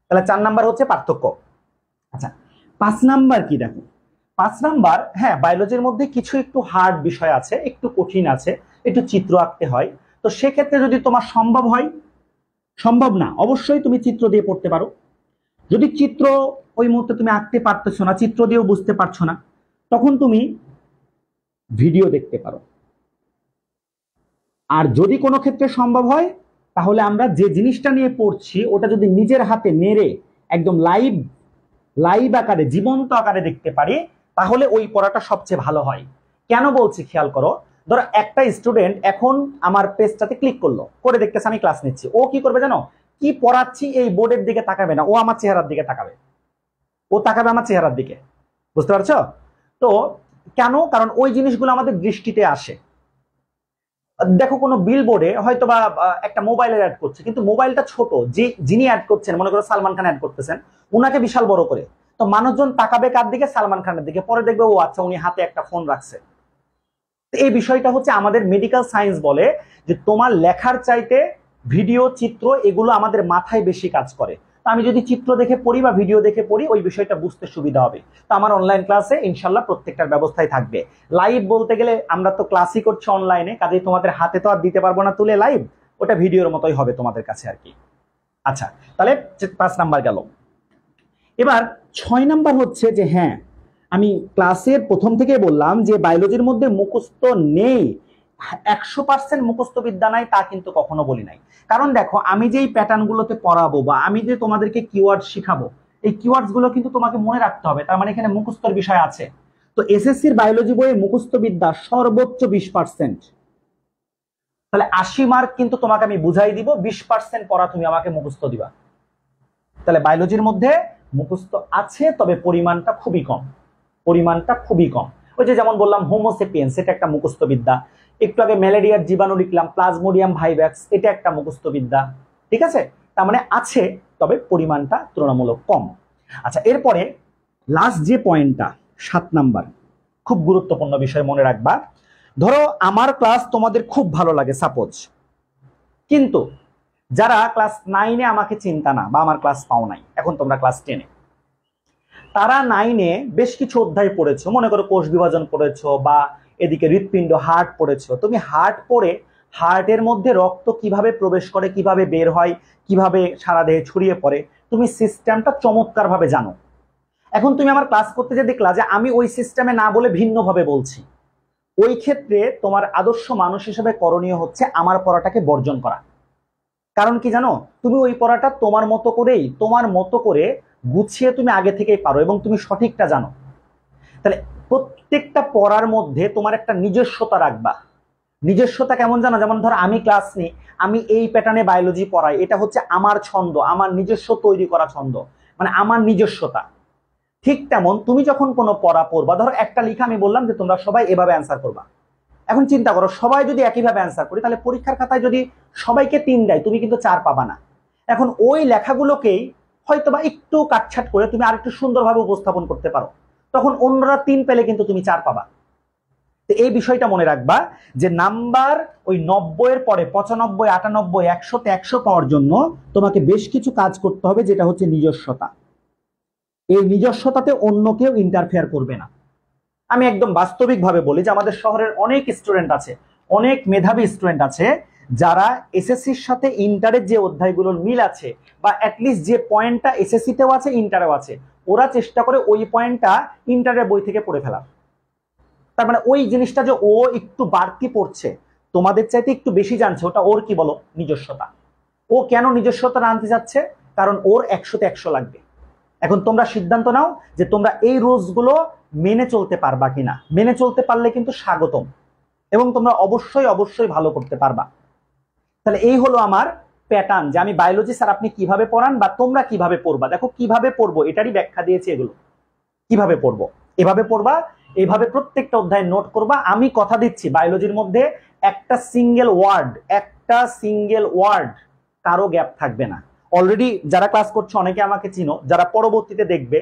তাহলে 4 নাম্বার হচ্ছে পার্থক্য। আচ্ছা, 5 নাম্বার কি দেখো, 5 নাম্বার, হ্যাঁ বায়োলজির মধ্যে কিছু একটু হার্ড বিষয় আছে, একটু কঠিন আছে, একটু চিত্র আঁকতে হয়। তো সেক্ষেত্রে যদি তোমার সম্ভব হয়, সম্ভব না অবশ্যই তুমি চিত্র দিয়ে পড়তে পারো। যদি চিত্র ওই মুহূর্তে তুমি আঁকতে পারতেছো না, চিত্র দিয়েও বুঝতে পারছো না, তখন তুমি ভিডিও দেখতে পারো। আর যদি কোনো ক্ষেত্রে সম্ভব হয়, তাহলে আমরা যে জিনিসটা নিয়ে পড়ছি ওটা যদি নিজের হাতে নেড়ে একদম লাইভ আকারে, জীবন্ত আকারে দেখতে পারি, তাহলে ওই পড়াটা সবচেয়ে ভালো হয়। কেন বলছি খেয়াল করো, ধরো একটা স্টুডেন্ট এখন আমার পেজটাতে ক্লিক করলো, করে দেখতেছে আমি ক্লাস নিচ্ছি, ও কি করবে জানো, কি পড়াচ্ছি এই বোর্ডের দিকে তাকাবে না, ও আমার চেহারার দিকে তাকাবে, ও তাকাবে আমার চেহারার দিকে। বুঝতে পারছো তো? কেন? কারণ ওই জিনিসগুলো আমাদের দৃষ্টিতে আসে। দেখো কোনো বিলবোর্ডে হয়তো বা একটা মোবাইলের অ্যাড করছে, কিন্তু মোবাইলটা ছোট, যিনি অ্যাড করছেন মনে করো সালমান খান অ্যাড করতেছেন, উনাকে বিশাল বড় করে, তো মানুষজন তাকাবে কার দিকে, সালমান খানের দিকে, পরে দেখবে ও আচ্ছা উনি হাতে একটা ফোন রাখছে। এই বিষয়টা হচ্ছে আমাদের মেডিকেল সায়েন্স বলে যে তোমার লেখার চাইতে ভিডিও, চিত্র এগুলো আমাদের মাথায় বেশি কাজ করে। তো আমি যদি চিত্র দেখে পড়ি বা ভিডিও দেখে পড়ি, ওই বিষয়টা বুঝতে সুবিধা হবে। তো আমার অনলাইন ক্লাসে ইনশাল্লাহ প্রত্যেকটার ব্যবস্থাই থাকবে। লাইভ বলতে গেলে আমরা তো ক্লাসই করছি অনলাইনে, কাজেই তোমাদের হাতে তো আর দিতে পারবো না তুলে লাইভ, ওটা ভিডিওর মতোই হবে তোমাদের কাছে আর কি। আচ্ছা, তাহলে 5 নাম্বার গেল। এবার 6 নাম্বার হচ্ছে যে হ্যাঁ, আমি ক্লাসের প্রথম থেকে বললাম যে বায়োলজির মধ্যে মুখস্থ নেই, 100% মুখস্থ বিদ্যা নাই তা কিন্তু কখনো বলি নাই। কারণ দেখো, আমি যেই প্যাটার্নগুলোতে পড়াবো বা আমি যে তোমাদেরকে কিওয়ার্ড শিখাবো, এই কিওয়ার্ডস গুলো কিন্তু তোমাকে মনে রাখতে হবে। তার মানে এখানে মুখস্থর বিষয় আছে। তো এসএসসির বায়োলজি বইয়ে মুখস্থ বিদ্যা সর্বোচ্চ 20%। তাহলে 80 মার্ক কিন্তু তোমাকে আমি বুঝাই দিব, 20% পড়া তুমি আমাকে মুখস্থ দিবা। তাহলে বায়োলজির মধ্যে মুখস্থ আছে, তবে পরিমাণটা খুবই কম, পরিমাণটা খুবই কম। ওই যে যেমন বললাম হোমোসেপিয়েন্স, এটা একটা মুখস্থ বিদ্যা। একটু আগে ম্যালেরিয়ার জীবাণু লিখলাম, প্লাজমোডিয়াম ভাইভ্যাক্স, এটা একটা মুখস্থ বিদ্যা। ঠিক আছে, তার মানে আছে, তবে পরিমাণটা তুলনামূলক কম। আচ্ছা, এরপরে লাস্ট যে পয়েন্টটা 7 নাম্বার, খুব গুরুত্বপূর্ণ বিষয় মনে রাখবা। ধরো আমার ক্লাস তোমাদের খুব ভালো লাগে সাপোজ, কিন্তু যারা ক্লাস 9-এ আমাকে চিন্তা না বা আমার ক্লাস পাও নাই, এখন তোমরা ক্লাস 10-এ, তারা 9-এ বেশ কিছু অধ্যায় পড়েছো, মনে করো কোষ বিভাজন পড়েছো বা এদিকে হৃৎপিণ্ড হার্ট পড়েছো। তুমি হার্ট পড়ে হার্টের মধ্যে রক্ত কিভাবে প্রবেশ করে, কিভাবে বের হয়, কিভাবে সারা দেহে ছড়িয়ে পড়ে, তুমি সিস্টেমটা চমৎকার ভাবে জানো। এখন তুমি আমার ক্লাস করতে যে দেখলা যে আমি ওই সিস্টেমে না বলে ভিন্নভাবে বলছি, ওই ক্ষেত্রে তোমার আদর্শ মানুষ হিসেবে করণীয় হচ্ছে আমার পড়াটাকে বর্জন করা। কারণ কি জানো, তুমি ওই পড়াটা তোমার মতো করেই, তোমার মতো করে গুছিয়ে তুমি আগে থেকেই পারো এবং তুমি সঠিকটা জানো। তাহলে প্রত্যেকটা পড়ার মধ্যে তোমার একটা নিজস্বতা রাখবা। নিজস্বতা কেমন জানো? যেমন ধর আমি ক্লাস নিই, আমি এই প্যাটার্নে বায়োলজি পড়াই, এটা হচ্ছে আমার ছন্দ, আমার নিজস্ব তৈরি করা ছন্দ, মানে আমার নিজস্বতা। ঠিক তেমন তুমি যখন কোনো পড়া পড়বা, ধরো একটা লেখা আমি বললাম যে তোমরা সবাই এভাবে অ্যান্সার করবা। এখন চিন্তা করো, সবাই যদি একইভাবে অ্যান্সার করি, তাহলে পরীক্ষার খাতায় যদি সবাইকে 3 দেয়, তুমি কিন্তু 4 পাবা না। এখন ওই লেখাগুলোকেই হয়তোবা একটু কাটছাট করে তুমি আরেকটু সুন্দরভাবে উপস্থাপন করতে পারো, তখন অন্যরা 3 পেলে কিন্তু তুমি 4 পাবা। তো এই বিষয়টা মনে রাখবা যে নাম্বার ওই 90-এর পরে 95, 98, 100-তে 100 পাওয়ার জন্য তোমাকে বেশ কিছু কাজ করতে হবে, যেটা হচ্ছে নিজস্বতা। এই নিজস্বতাতে অন্য কেউ ইন্টারফেয়ার করবে না। আমি একদম বাস্তবিকভাবে বলি যে আমাদের শহরের অনেক স্টুডেন্ট আছে, অনেক মেধাবী স্টুডেন্ট আছে, যারা এসএসসির সাথে ইন্টারের যে অধ্যায়গুলোর মিল আছে বা অ্যাটলিস্ট যে পয়েন্টটা এসএসসিতেও আছে ইন্টারেও আছে, ওরা চেষ্টা করে ওই পয়েন্টটা ইন্টারের বই থেকে পড়ে ফেলার। তার মানে ওই জিনিসটা যে ও একটু বাড়তি পড়ছে, তোমাদের চাইতে একটু বেশি জানছে, ওটা ওর কি বলো নিজস্বতা। ও কেন নিজস্বতা আনতে যাচ্ছে? কারণ ওর 100-তে 100 লাগবে। এখন তোমরা সিদ্ধান্ত নাও যে তোমরা এই রুলস গুলো মেনে চলতে পারবা কিনা। মেনে চলতে পারলে কিন্তু স্বাগতম, এবং তোমরা অবশ্যই অবশ্যই ভালো করতে পারবা। তাহলে এই হলো আমার প্যাটার্ন, যে আমি বায়োলজি স্যার আপনি কিভাবে পড়ান বা তোমরা কিভাবে পড়বা। দেখো কিভাবে পড়বো এটারই ব্যাখ্যা দিয়েছি। এগুলো কিভাবে পড়বো, এভাবে পড়বা, এইভাবে প্রত্যেকটা অধ্যায় নোট করবা। আমি কথা দিচ্ছি বায়োলজির মধ্যে একটা সিঙ্গেল ওয়ার্ড কারো গ্যাপ থাকবে না। অলরেডি যারা ক্লাস করছে অনেকে আমাকে চিনো, যারা পরবর্তীতে দেখবে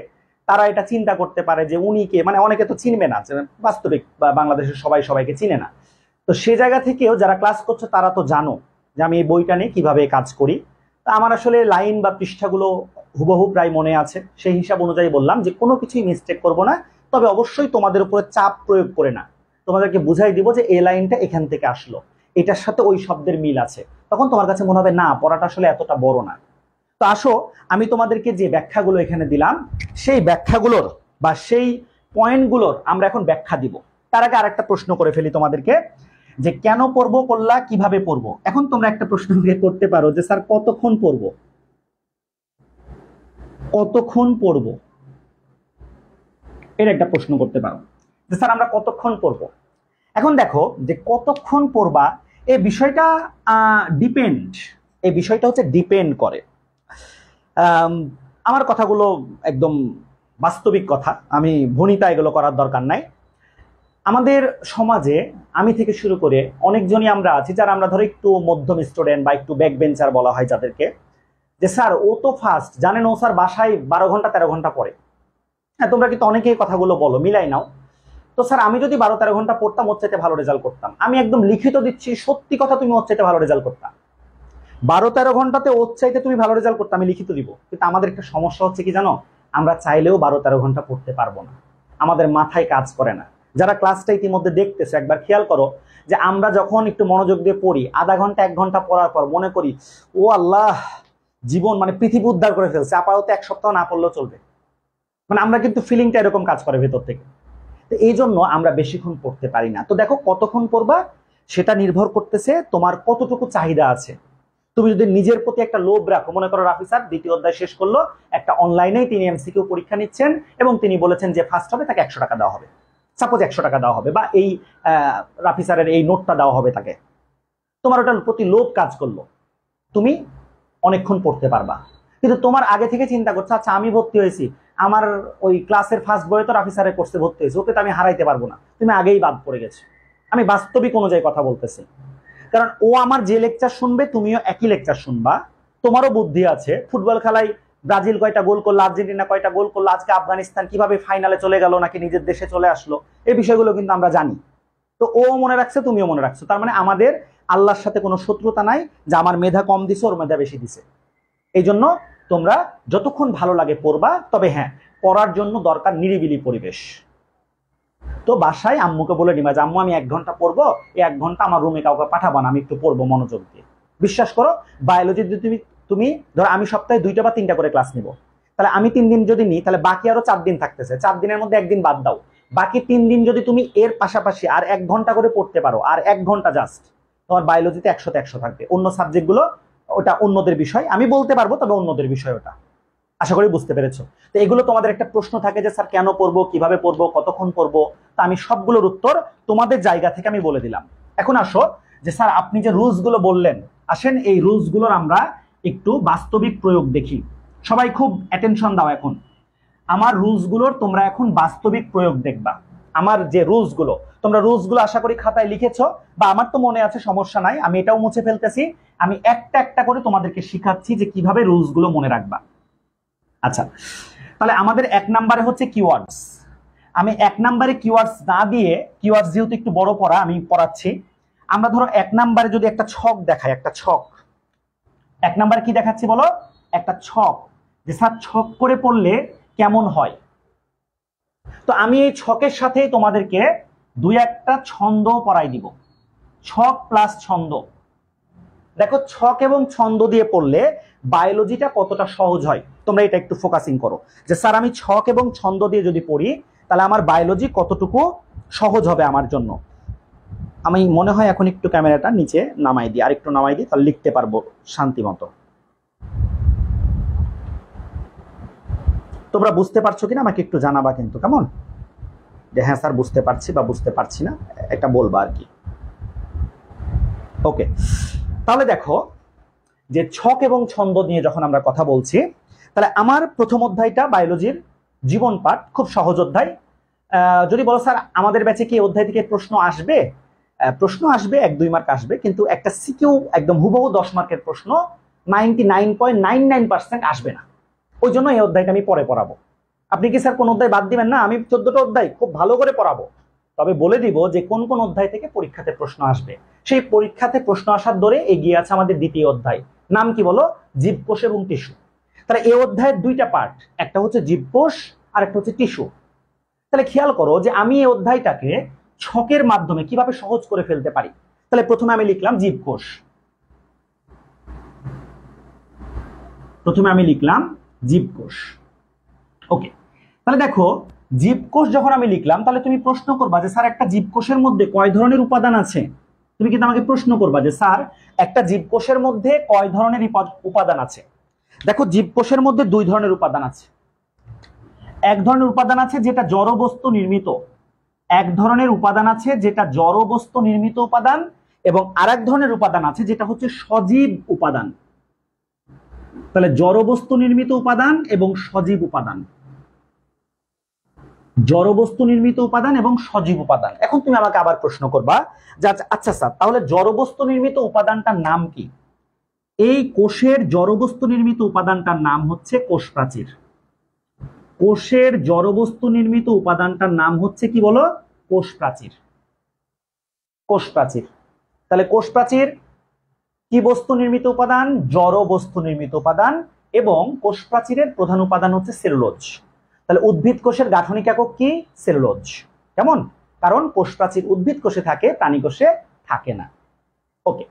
তারা এটা চিন্তা করতে পারে যে উনি কে, মানে অনেকে তো চিনবে না, বাস্তবিক বাংলাদেশের সবাই সবাইকে চিনে না। তো সে জায়গা থেকেও যারা ক্লাস করছে তারা তো জানো যে আমি এই বইটা নিয়ে কিভাবে কাজ করি। তা আমার আসলে লাইন বা পৃষ্ঠাগুলো হুবহু প্রায় মনে আছে, সেই হিসাব অনুযায়ী বললাম যে কোনো কিছুই মিস্টেক করব না। তবে অবশ্যই তোমাদের উপরে চাপ প্রয়োগ করে না, তোমাদেরকে বুঝাই দিব যে এই লাইনটা এখান থেকে আসলো, এটার সাথে ওই শব্দের মিল আছে, তখন তোমার কাছে মনে হবে না পড়াটা আসলে এতটা বড় না। তো আসো, আমি তোমাদেরকে যে ব্যাখ্যাগুলো এখানে দিলাম, সেই ব্যাখ্যাগুলোর বা সেই পয়েন্টগুলোর আমরা এখন ব্যাখ্যা দিব। তার আগে আরেকটা প্রশ্ন করে ফেলি তোমাদেরকে, যে কেন পড়বো করলা, কিভাবে পড়বো। এখন তোমরা একটা প্রশ্ন করতে পারো যে স্যার কতক্ষণ পড়বো, কতক্ষণ পড়বো, এর একটা প্রশ্ন করতে পারো যে স্যার আমরা কতক্ষণ পড়বো। এখন দেখো যে কতক্ষণ পড়বা এই বিষয়টা এই বিষয়টা হচ্ছে ডিপেন্ড করে। আমার কথাগুলো একদম বাস্তবিক কথা, আমি ভনিতা এগুলো করার দরকার নাই। আমাদের সমাজে আমি থেকে শুরু করে অনেকজনই আমরা আছি যারা আমরা ধরো একটু মধ্যম স্টুডেন্ট বা একটু ব্যাক বেঞ্চার বলা হয় যাদেরকে, যে স্যার ও তো ফার্স্ট, জানেন ও স্যার বাসায় 12 ঘন্টা 13 ঘন্টা পড়ে। হ্যাঁ, তোমরা কিন্তু অনেকেই কথাগুলো বলো, মিলাই নাও। তো স্যার আমি যদি 12-13 ঘন্টা পড়তাম ওর চাইতে ভালো রেজাল্ট করতাম। আমি একদম লিখিত দিচ্ছি, সত্যি কথা, তুমি ওর চাইতে ভালো রেজাল্ট করতাম। 12-13 ঘন্টাতে ওর চাইতে তুমি ভালো রেজাল্ট করতে, আমি লিখিত দিব। কিন্তু আমাদের একটা সমস্যা হচ্ছে কি জানো, আমরা চাইলেও 12-13 ঘন্টা পড়তে পারবো না, আমাদের মাথায় কাজ করে না। যারা ক্লাসটা ইতিমধ্যে দেখতেছে একবার খেয়াল করো যে আমরা যখন একটু মনোযোগ দিয়ে পড়ি, আধা ঘন্টা 1 ঘন্টা পড়ার পর মনে করি ও আল্লাহ জীবন মানে পৃথিবী উদ্ধার করে ফেলছে, আপাতত 1 সপ্তাহ না পড়লেও চলবে। মানে আমরা কিন্তু ফিলিংটা এরকম কাজ করে ভেতর থেকে। তো এই জন্য আমরা বেশিক্ষণ পড়তে পারি না। তো দেখো কতক্ষণ পড়বা সেটা নির্ভর করতেছে তোমার কতটুকু চাহিদা আছে। তুমি যদি নিজের প্রতি একটা লোভ রাখো, মনে করো রাফি স্যার 2য় অধ্যায় শেষ করলো, একটা অনলাইনেই তিনি এমসিকিউ পরীক্ষা নিচ্ছেন এবং তিনি বলেছেন যে ফার্স্ট হবে তাকে 100 টাকা দেওয়া হবে, সাপোজ 100 টাকা দেওয়া হবে, বা এই রাফি স্যারের এই নোটটা দেওয়া হবে তাকে, তোমার ওটার প্রতি লোভ কাজ করলো, তুমি অনেকক্ষণ পড়তে পারবা। কিন্তু তোমার আগে থেকে চিন্তা করছো, আচ্ছা আমি ভর্তি হয়েছি, আমার ওই ক্লাসের ফার্স্ট বইয়ে তো রাফি স্যারের কোর্সে ভর্তি হয়েছে, ওকে তো আমি হারাইতে পারবো না, তুমি আগেই বাদ পড়ে গেছো। আমি বাস্তবিক অনুযায়ী কথা বলতেছি, কারণ ও আমার যে লেকচার শুনবে তুমিও একই লেকচার শুনবা, তোমারও বুদ্ধি আছে। ফুটবল খেলায় ব্রাজিল কয়টা গোল করলো, আর্জেন্টিনা কয়টা গোল করলো, আজকে আফগানিস্তান কিভাবে ফাইনালে চলে গেল নাকি নিজের দেশে চলে আসলো, এই বিষয়গুলো কিন্তু আমরা জানি। তো ও মনে রাখছে, তুমিও মনে রাখছো, তার মানে আমাদের আল্লাহর সাথে কোনো শত্রুতা নাই যে আমার মেধা কম দিছে ওর মেধা বেশি দিছে। এই জন্য তোমরা যতক্ষণ ভালো লাগে পড়বা, তবে হ্যাঁ পড়ার জন্য দরকার নিরিবিলি পরিবেশ। তো বাসায় আম্মুকে বলে নিবা যে আম্মু আমি 1 ঘন্টা পড়বো, এই 1 ঘন্টা আমার রুমে কাউকে পাঠাবো না, আমি একটু পড়বো মনোযোগ দিয়ে। বিশ্বাস করো বায়োলজি যদি তুমি ধরো আমি সপ্তাহে 2টা বা 3টা করে ক্লাস নিব, তাহলে আমি 3 দিন যদি নিই তাহলে বাকি আরো 4 দিন থাকতেছে, 4 দিনের মধ্যে 1 দিন বাদ দাও, বাকি 3 দিন যদি তুমি এর পাশাপাশি আর 1 ঘন্টা করে পড়তে পারো, আর 1 ঘন্টা জাস্ট, তোমার বায়োলজিতে 100তে 100 থাকবে। অন্য সাবজেক্টগুলো ওটা অন্যদের বিষয়, আমি বলতে পারবো তবে অন্যদের বিষয় ওটা। আশা করি বুঝতে পেরেছো। তো এগুলো তোমাদের একটা প্রশ্ন থাকে যে স্যার কেন পড়বো, কিভাবে পড়বো, কতক্ষণ পড়বো, তা আমি সবগুলোর উত্তর তোমাদের জায়গা থেকে আমি বলে দিলাম। এখন আসো যে স্যার আপনি যে রুলস গুলো বললেন, আসেন এই রুলস গুলোর আমরা একটু বাস্তবিক প্রয়োগ দেখি। সবাই খুব অ্যাটেনশন দাও, এখন আমার রুলস গুলোর তোমরা এখন বাস্তবিক প্রয়োগ দেখবা। আমার যে রুলস গুলো, তোমরা রুলস গুলো আশা করি খাতায় লিখেছো, বা আমার তো মনে আছে, সমস্যা নাই, আমি এটাও মুছে ফেলতেছি। আমি একটা একটা করে তোমাদেরকে শিখাচ্ছি যে কিভাবে রুলস গুলো মনে রাখবা। আচ্ছা, তাহলে আমাদের 1 নম্বরে হচ্ছে কিওয়ার্ডস। আমি 1 নম্বরে কিওয়ার্ডস না দিয়ে, কিওয়ার্ডস যেহেতু একটু বড় পড়া আমি পড়াচ্ছি, আমরা ধরো 1 নম্বরে যদি একটা ছক দেখাই, একটা ছক, 1 নম্বরে কি দেখাচ্ছি বলো, একটা ছক, যে স্যার ছক করে পড়লে কেমন হয়। তো আমি এই ছকের সাথে তোমাদেরকে 2-1টা ছন্দ পড়াই দিব, ছক প্লাস ছন্দ। দেখো ছক এবং ছন্দ দিয়ে পড়লে বায়োলজিটা কতটা সহজ হয়, তোমরা এটা একটু ফোকাসিং করো যে স্যার আমি ছক এবং ছন্দ দিয়ে যদি পড়ি তাহলে আমার বায়োলজি কতটুকু সহজ হবে আমার জন্য। আমি মনে হয় এখন একটু ক্যামেরাটা নিচে নামাই দিই, আরেকটু নামাই দিই, তাহলে লিখতে পারবো শান্তি মতো। তোমরা বুঝতে পারছো কিনা আমাকে একটু জানাবা কিন্তু, কেমন, যে হ্যাঁ স্যার বুঝতে পারছি বা বুঝতে পারছি না, একটা বলবা আর কি। ওকে, তাহলে দেখো যে ছক এবং ছন্দ নিয়ে যখন আমরা কথা বলছি, তাহলে আমার প্রথম অধ্যায়টা বায়োলজির জীবন পাঠ, খুব সহজ অধ্যায়। যদি বলো স্যার আমাদের ব্যাচে কি অধ্যায় থেকে প্রশ্ন আসবে, প্রশ্ন আসবে, 1-2 মার্ক আসবে, কিন্তু একটা সিকিউ একদম হুবহু 10 মার্কের প্রশ্ন 99.99% আসবে না। ওই জন্য এই অধ্যায়টা আমি পরে পড়াবো। আপনি কি স্যার কোন অধ্যায় বাদ দিবেন না? আমি 14টা অধ্যায় খুব ভালো করে পড়াবো, তবে বলে দিব যে কোন কোন অধ্যায় থেকে পরীক্ষাতে প্রশ্ন আসবে। সেই পরীক্ষাতে প্রশ্ন আসার দরে এগিয়ে আছে আমাদের 2য় অধ্যায়, নাম কি বলো, জীবকোষ এবং টিস্যু। তাহলে এই অধ্যায়ের 2টা পার্ট, একটা হচ্ছে জীবকোষ আর একটা হচ্ছে টিস্যু। তাহলে খেয়াল করো যে আমি এই অধ্যায়টাকে ছকের মাধ্যমে কিভাবে সহজ করে ফেলতে পারি। তাহলে প্রথমে আমি লিখলাম জীবকোষ, প্রথমে আমি লিখলাম জীবকোষ। ওকে, তাহলে দেখো জীবকোষ যখন আমি লিখলাম, তাহলে তুমি প্রশ্ন করবা যে স্যার একটা জীবকোষের মধ্যে কয় ধরনের উপাদান আছে। তুমি কিন্তু আমাকে প্রশ্ন করবা যে স্যার একটা জীবকোষের মধ্যে কয় ধরনের উপাদান আছে। দেখো জীবকোষের মধ্যে 2 ধরনের উপাদান আছে। এক ধরনের উপাদান আছে যেটা জড়বস্তু নির্মিত, এক ধরনের উপাদান আছে যেটা জড়বস্তু নির্মিত উপাদান, এবং আরেক ধরনের উপাদান আছে যেটা হচ্ছে সজীব উপাদান। তাহলে জড়বস্তু নির্মিত উপাদান এবং সজীব উপাদান, জড়বস্তু নির্মিত উপাদান এবং সজীব উপাদান। এখন তুমি আমাকে আবার প্রশ্ন করবা যে আচ্ছা স্যার তাহলে জড়বস্তু নির্মিত উপাদানটার নাম কি। এই কোষের জড়বস্তু নির্মিত উপাদানটার নাম হচ্ছে কোষ প্রাচীর। কোষের জড়বস্তু নির্মিত উপাদানটার নাম হচ্ছে কি বলো, কোষ প্রাচীর। কোষ প্রাচীর, তাহলে কোষ প্রাচীর কি বস্তু নির্মিত উপাদান, জড় বস্তু নির্মিত উপাদান, এবং কোষ প্রাচীরের প্রধান উপাদান হচ্ছে সেলুলোজ। তাহলে উদ্ভিদ কোষের গাঠনিক একক কি, সেলুলোজ। কেমন, কারণ কোষ প্রাচীর উদ্ভিদ কোষে থাকে, প্রাণী কোষে থাকে না। ওকে,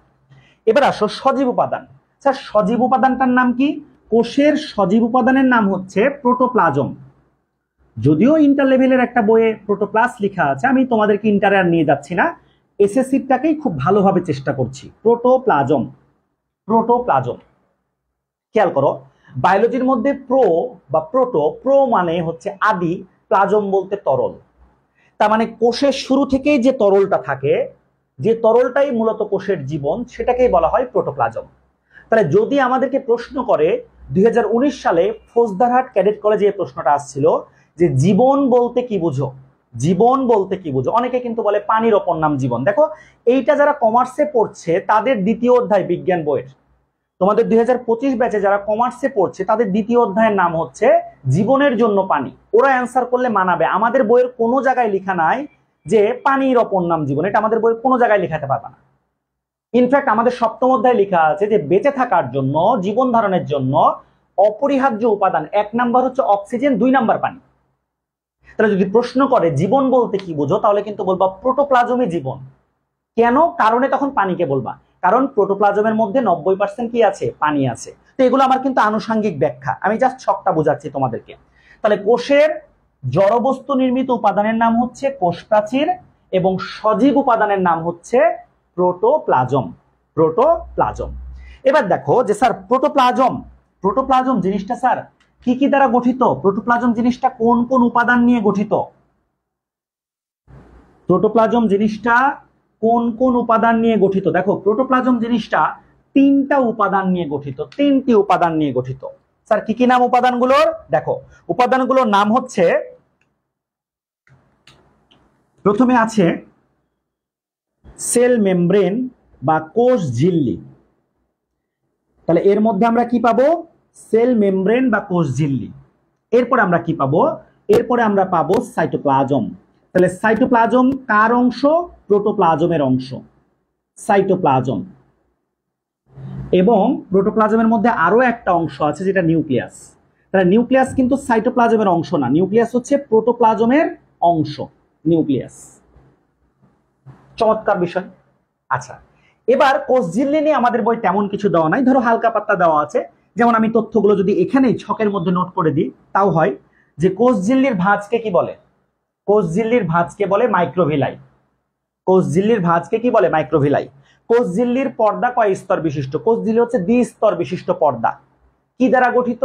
এবার আসো সজীব উপাদান। স্যার সজীব উপাদানটার নাম কি? কোষের সজীব উপাদানের নাম হচ্ছে প্রোটোপ্লাজম। যদিও ইন্টার লেভেলের একটা বইয়ে প্রোটোপ্লাস লেখা আছে, আমি তোমাদেরকে ইন্টারে আর নিয়ে যাচ্ছি না, এসএসসিটাকেই খুব ভালোভাবে চেষ্টা করছি। Protoplasm, protoplasm. খেয়াল করো, বায়োলজির মধ্যে প্রো বা প্রো মানে হচ্ছে আদি, প্লাজম বলতে তরল। তার মানে কোষের শুরু থেকেই যে তরলটা থাকে, যে তরলটাই মূলত কোষের জীবন, সেটাকেই বলা হয় প্রোটোপ্লাজম। তাহলে যদি আমাদেরকে প্রশ্ন করে 2019 সালে ফৌজদারহাট ক্যাডেট কলেজে এই প্রশ্নটা আসছিল যে জীবন বলতে কি বুঝো, জীবন বলতে কি বুঝো। অনেকে কিন্তু বলে পানির অপর নাম জীবন। দেখো এইটা যারা কমার্সে পড়ছে তাদের দ্বিতীয় অধ্যায় বিজ্ঞান বইয়ের, তোমাদের 2025 ব্যাচে যারা কমার্সে পড়ছে তাদের দ্বিতীয় অধ্যায়ের নাম হচ্ছে জীবনের জন্য পানি। ওরা অ্যান্সার করলে মানাবে। আমাদের বইয়ের কোনো জায়গায় লেখা নাই যে পানির অপর নাম জীবন, এটা আমাদের বইয়ের কোনো জায়গায় লেখাতে পারবে না। ইনফ্যাক্ট আমাদের সপ্তম অধ্যায়ে লেখা আছে যে বেঁচে থাকার জন্য, জীবন ধারণের জন্য অপরিহার্য উপাদান 1 নাম্বার হচ্ছে অক্সিজেন, 2 নাম্বার পানি। তাহলে যদি প্রশ্ন করে জীবন বলতে কি বুঝো, তাহলে কিন্তু বলবা প্রোটোপ্লাজমই জীবন। কেন? কারণে তখন পানিকে বলবা, কারণ প্রোটোপ্লাজমের মধ্যে 90% কি আছে? পানি আছে। তো এগুলো আমার কিন্তু আনুষঙ্গিক ব্যাখ্যা, আমি জাস্ট ছকটা বোঝাচ্ছি তোমাদেরকে। তাহলে কোষের জড়বস্তু নির্মিত উপাদানের নাম হচ্ছে কোষ প্রাচীর এবং সজীব উপাদানের নাম হচ্ছে প্রোটোপ্লাজম, প্রোটোপ্লাজম। এবার দেখো যে স্যার প্রোটোপ্লাজম জিনিসটা স্যার কি কি দ্বারা গঠিত? প্রোটোপ্লাজম জিনিসটা কোন কোন উপাদান নিয়ে গঠিত? প্রোটোপ্লাজম জিনিসটা কোন কোন উপাদান নিয়ে গঠিত? দেখো প্রোটোপ্লাজম জিনিসটা 3টা উপাদান নিয়ে গঠিত, 3টি উপাদান নিয়ে গঠিত। স্যার কি কি নাম উপাদানগুলোর? দেখো উপাদানগুলোর নাম হচ্ছে, প্রথমে আছে সেল মেমব্রেন বা কোষ ঝিল্লি। তাহলে এর মধ্যে আমরা কি পাবো? সেল মেমব্রেন বা কোষ ঝিল্লি। এরপরে আমরা কি পাবো? এরপরে আমরা পাবো সাইটোপ্লাজম। তাহলে সাইটোপ্লাজম কার অংশ? প্রোটোপ্লাজমের অংশ, সাইটোপ্লাজম। এবং প্রোটোপ্লাজমের মধ্যে আরো একটা অংশ আছে যেটা নিউক্লিয়াস। তাহলে নিউক্লিয়াস কিন্তু সাইটোপ্লাজমের অংশ না, নিউক্লিয়াস হচ্ছে প্রোটোপ্লাজমের অংশ, নিউক্লিয়াস। চমৎকার বিষয়। আচ্ছা, এবার কোষ ঝিল্লি নিয়ে আমাদের বই তেমন কিছু দেওয়া নাই, ধরো হালকা পাতলা দেওয়া আছে। যেমন আমি তথ্যগুলো যদি এখানেই ছকের মধ্যে নোট করে দিই তাও হয়, যে কোষ ঝিল্লির ভাঁজকে কি বলে? কোষ ঝিল্লির ভাঁজকে বলে মাইক্রোভিলাই। কোষ ঝিল্লির ভাঁজকে কি বলে? মাইক্রোভিলাই। কোষ ঝিল্লির পর্দা কয় স্তর বিশিষ্ট? কোষ ঝিল্লি হচ্ছে দ্বিস্তর বিশিষ্ট পর্দা। কি দ্বারা গঠিত?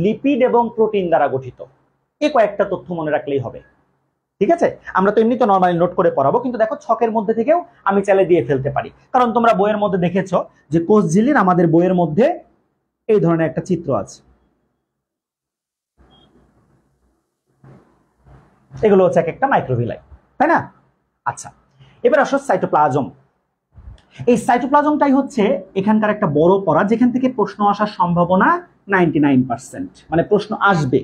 লিপিড এবং প্রোটিন দ্বারা গঠিত। এই কয়েকটা তথ্য মনে রাখলেই হবে, ঠিক আছে? আমরা তো এমনি তো নরমালি নোট করে পড়াবো, কিন্তু দেখো ছকের মধ্যে থেকেও আমি চাইলে দিয়ে ফেলতে পারি, কারণ তোমরা বইয়ের মধ্যে দেখেছো যে কোষ ঝিল্লির আমাদের বইয়ের মধ্যে এই ধরনের একটা চিত্র আছে। এগুলো হচ্ছে এক একটা মাইক্রোভিলাই, তাই না? আচ্ছা, এবার আসো সাইটোপ্লাজম। এই সাইটোপ্লাজমটাই হচ্ছে এখানকার একটা বড় পড়া, যেখান থেকে প্রশ্ন আসার সম্ভাবনা 99%, মানে প্রশ্ন আসবে,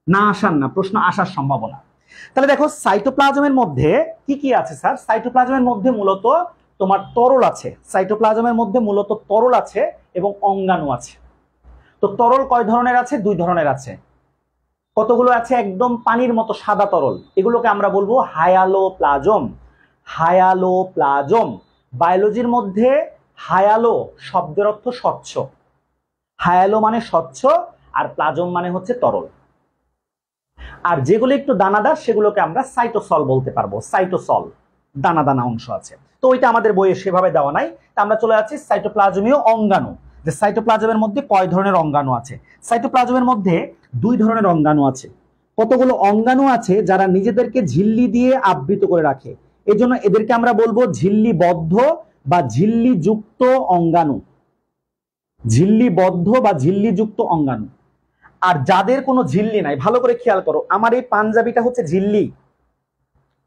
না আসার না, প্রশ্ন আসার সম্ভাবনা। তাহলে দেখো সাইটোপ্লাজমের মধ্যে কি কি আছে স্যার? সাইটোপ্লাজমের মধ্যে মূলত তোমার তরল আছে, সাইটোপ্লাজমের মধ্যে মূলত তরল আছে এবং অঙ্গাণু আছে। তো তরল কয় ধরনের আছে? 2 ধরনের আছে। কতগুলো আছে? একদম পানির মতো সাদা তরল, এগুলোকে আমরা বলবো হায়ালোপ্লাজম, হায়ালোপ্লাজম। বায়োলজির মধ্যে হায়ালো শব্দের অর্থ স্বচ্ছ, হায়ালো মানে স্বচ্ছ, আর প্লাজম মানে হচ্ছে তরল। আর যেগুলো একটু দানাদার সেগুলোকে আমরা সাইটোসল বলতে পারবো, সাইটোসল, দানা দানা অংশ আছে। তো ওইটা আমাদের বইয়ে সেভাবে দেওয়া নাই। তা আমরা চলে যাচ্ছি সাইটোপ্লাজমীয় অঙ্গাণু, যে সাইটোপ্লাজমের মধ্যে কয় ধরনের অঙ্গাণু আছে। সাইটোপ্লাজমের মধ্যে 2 ধরনের অঙ্গাণু আছে। কতগুলো অঙ্গাণু আছে যারা নিজেদেরকে ঝিল্লি দিয়ে আবৃত করে রাখে, এজন্য এদেরকে আমরা বলবো ঝিল্লিবদ্ধ বা ঝিল্লিযুক্ত অঙ্গাণু, ঝিল্লিবদ্ধ বা ঝিল্লিযুক্ত অঙ্গাণু। আর যাদের কোনো ঝিল্লি নাই, ভালো করে খেয়াল করো, আমার এই পাঞ্জাবিটা হচ্ছে ঝিল্লি,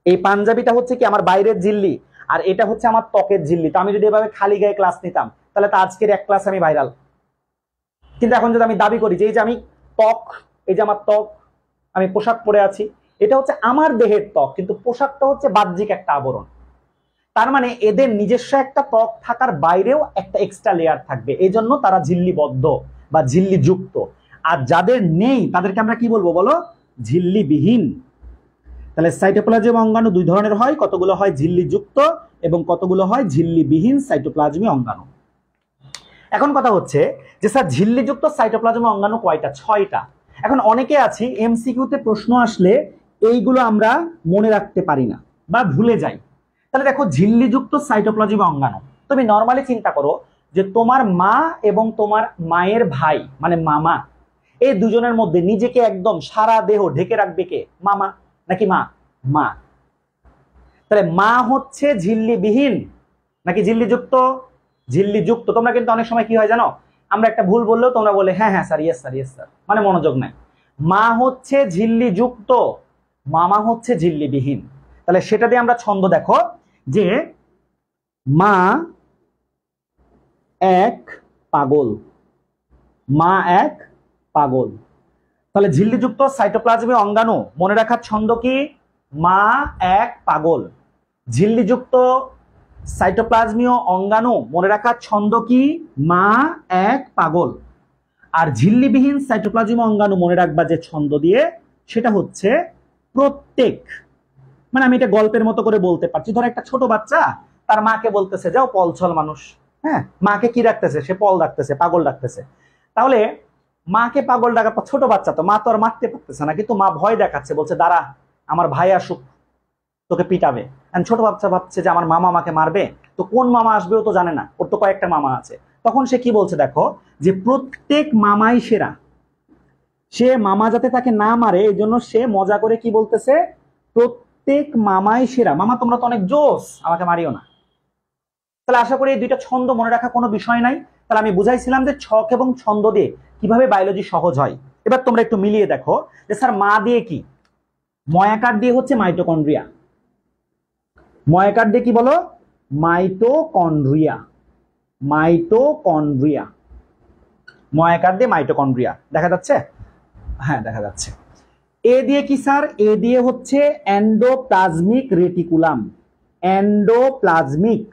এই পাঞ্জাবিটা হচ্ছে কি আমার বাইরের ঝিল্লি, আর এটা হচ্ছে আমার ত্বকের ঝিল্লি। তো আমি যদি এভাবে খালি গায়ে ক্লাস নিতাম তাহলে তো আজকের এক ক্লাস আমি ভাইরাল। কিন্তু এখন যদি আমি দাবি করি যে এই যে আমি ত্বক, এই যে আমার ত্বক, আমি পোশাক পরে আছি, এটা হচ্ছে আমার দেহের ত্বক, কিন্তু পোশাকটা হচ্ছে বাহ্যিক একটা আবরণ। তার মানে এদের নিজস্ব একটা ত্বক থাকার বাইরেও একটা এক্সট্রা লেয়ার থাকবে, এই জন্য তারা ঝিল্লিবদ্ধ বা ঝিল্লিযুক্ত। আর যাদের নেই তাদেরকে আমরা কি বলবো বলো? ঝিল্লিবিহীন। তাহলে সাইটোপ্লাজম অঙ্গাণু 2 ধরনের হয়, কতগুলো হয় ঝিল্লিযুক্ত এবং কতগুলো হয় ঝিল্লিবিহীন সাইটোপ্লাজমীয় অঙ্গাণু। এখন কথা হচ্ছে যে স্যার ঝিল্লিযুক্ত সাইটোপ্লাজম অঙ্গাণু কয়টা? 6টা। এখন অনেকে আছি এমসিকিউতে প্রশ্ন আসলে এইগুলো আমরা মনে রাখতে পারি না বা ভুলে যাই। তাহলে দেখো ঝিল্লিযুক্ত সাইটোপ্লাজম অঙ্গাণু, তুমি নর্মালি চিন্তা করো যে তোমার মা এবং তোমার মায়ের ভাই মানে মামা, এই দুজনের মধ্যে নিজেকে একদম সারা দেহ ঢেকে রাখবে কে? মামা নাকি মা? মা। তাহলে মা হচ্ছে ঝিল্লিবিহীন নাকি ঝিল্লিযুক্ত? ঝিল্লিযুক্ত। তোমরা কিন্তু অনেক সময় কি হয় জানো, আমরা একটা ভুল বললেও তোমরা বলে হ্যাঁ হ্যাঁ sir, yes sir, yes sir, মানে মনোযোগ নাই। মা হচ্ছে ঝিল্লিযুক্ত, মামা হচ্ছে ঝিল্লিবিহীন। তাহলে সেটা দিয়ে আমরা ছন্দ দেখো যে মা এক পাগল, মা এক পাগল। তাহলে ঝিল্লিযুক্ত সাইটোপ্লাজমীয় অঙ্গাণু মনে রাখার ছন্দ কি? মা এক পাগল। ঝিল্লিযুক্ত সাইটোপ্লাজমীয় অঙ্গাণু মনে রাখার ছন্দ কি? মা এক পাগল। আর ঝিল্লিবিহীন সাইটোপ্লাজমীয় অঙ্গাণু মনে রাখবা যে ছন্দ দিয়ে, সেটা হচ্ছে প্রত্যেক। মানে আমি এটা গল্পের মতো করে বলতে পারছি। ধর একটা ছোট বাচ্চা তার মাকে বলতেছে যাও পলছল মানুষ, হ্যাঁ, মাকে কি ডাকতেছে? সে পল ডাকতেছে, পাগল ডাকতেছে। তাহলে মাকে পাগল ডাকা, ছোট বাচ্চা তো, মা তো আর মারতে পারতেছে না, কিন্তু মা ভয় দেখাচ্ছে, বলছে দাঁড়া আমার ভাই আসুক তোকে পিটাবে। ছোট বাচ্চা ভাবছে যে আমার মামা আমাকে মারবে, তো কোন মামা আসবে ও তো জানে না, ওর তো কয়েকটা মামা আছে। তখন সে কি বলছে দেখো, যে প্রত্যেক মামাই সেরা, সে মামা যাতে তাকে না মারে এই জন্য সে মজা করে কি বলতেছে? প্রত্যেক মামাই সেরা, মামা তোমরা তো অনেক জোস, আমাকে মারিও না। তাহলে আশা করি এই দুইটা ছন্দ মনে রাখা কোনো বিষয় নাই। তাহলে আমি বুঝাইছিলাম যে ছক এবং ছন্দ দিয়ে কিভাবে বায়োলজি সহজ হয়। এবার তোমরা একটু মিলিয়ে দেখো যে স্যার মা দিয়ে কি? ময়াকার দিয়ে হচ্ছে মাইটোকন্ড্রিয়া। ময়াকার দিয়ে কি বলো? মাইটোকন্ড্রিয়া। মাইটোকন্ড্রিয়া, ময়াকার দিয়ে মাইটোকন্ড্রিয়া। দেখা যাচ্ছে? হ্যাঁ দেখা যাচ্ছে। এ দিয়ে কি স্যার? এ দিয়ে হচ্ছে endoplasmic reticulum. Endoplasmic,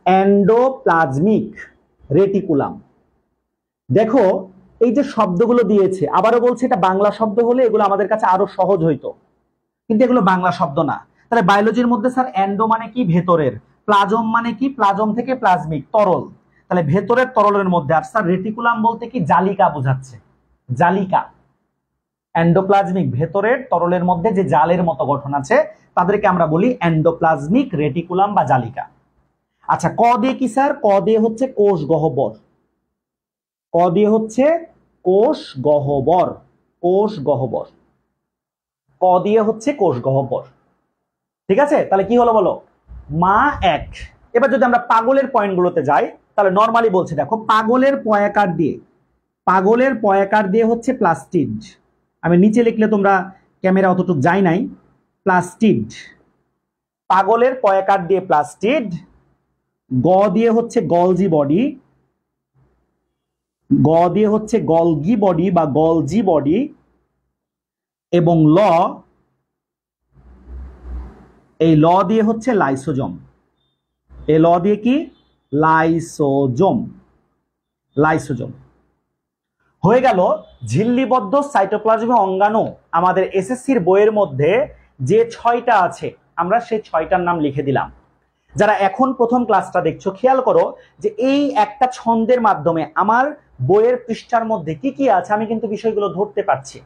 endoplasmic reticulum. দেখো এই যে শব্দগুলো দিয়েছে, আবারও বলছি এটা বাংলা শব্দ হলে এগুলো আমাদের কাছে আরো সহজ হইতো, কিন্তু এগুলো বাংলা শব্দ না। তাহলে বায়োলজির মধ্যে স্যার এন্ডো মানে কি? ভেতরের। প্লাজম মানে কি? প্লাজম থেকে প্লাজমিক, তরল। তাহলে ভেতরের তরলের মধ্যে। আর স্যার রেটিকুলাম বলতে কি? জালিকা বোঝাচ্ছে, জালিকা। এন্ডোপ্লাজমিক, ভেতরের তরলের মধ্যে যে জালের মতো গঠন আছে তাদেরকে আমরা বলি এন্ডোপ্লাজমিক রেটিকুলাম বা জালিকা। আচ্ছা ক দিয়ে কি স্যার? ক দিয়ে হচ্ছে কোষ গহ্বর। ক দিয়ে হচ্ছে কোষ গহ্বর, কোষ গহ্বর। ক দিয়ে হচ্ছে কোষ গহ্বর। ঠিক আছে? তাহলে কি হলো বলো? মা এক। এবার যদি আমরা পাগলের পয়েন্টগুলোতে যাই তাহলে নরমালি বলছে দেখো, পাগলের পয়াকার দিয়ে, পাগলের পয়াকার দিয়ে হচ্ছে প্লাস্টিড। আমি নিচে লিখলে তোমরা ক্যামেরা অতটুক যায় নাই। প্লাস্টিড, পাগলের পয়াকার দিয়ে প্লাস্টিড। গ দিয়ে হচ্ছে গলজি বডি, গ দিয়ে হচ্ছে গলগি বডি বা গলজি বডি। এবং ল, এই ল দিয়ে হচ্ছে লাইসোজোম। এই ল দিয়ে কি? Lysosome, lysosome. হয়ে গেল ঝিল্লিবদ্ধ সাইটোপ্লাজমীয় অঙ্গাণু। আমাদের এসএসসির বইয়ের মধ্যে যে 6টা আছে আমরা সেই 6টার নাম লিখে দিলাম। যারা এখন প্রথম ক্লাসটা দেখছো খেয়াল করো যে এই একটা ছন্দের মাধ্যমে আমার বইয়ের পৃষ্ঠার মধ্যে কি কি আছে আমি কিন্তু বিষয়গুলো ধরতে পারছি।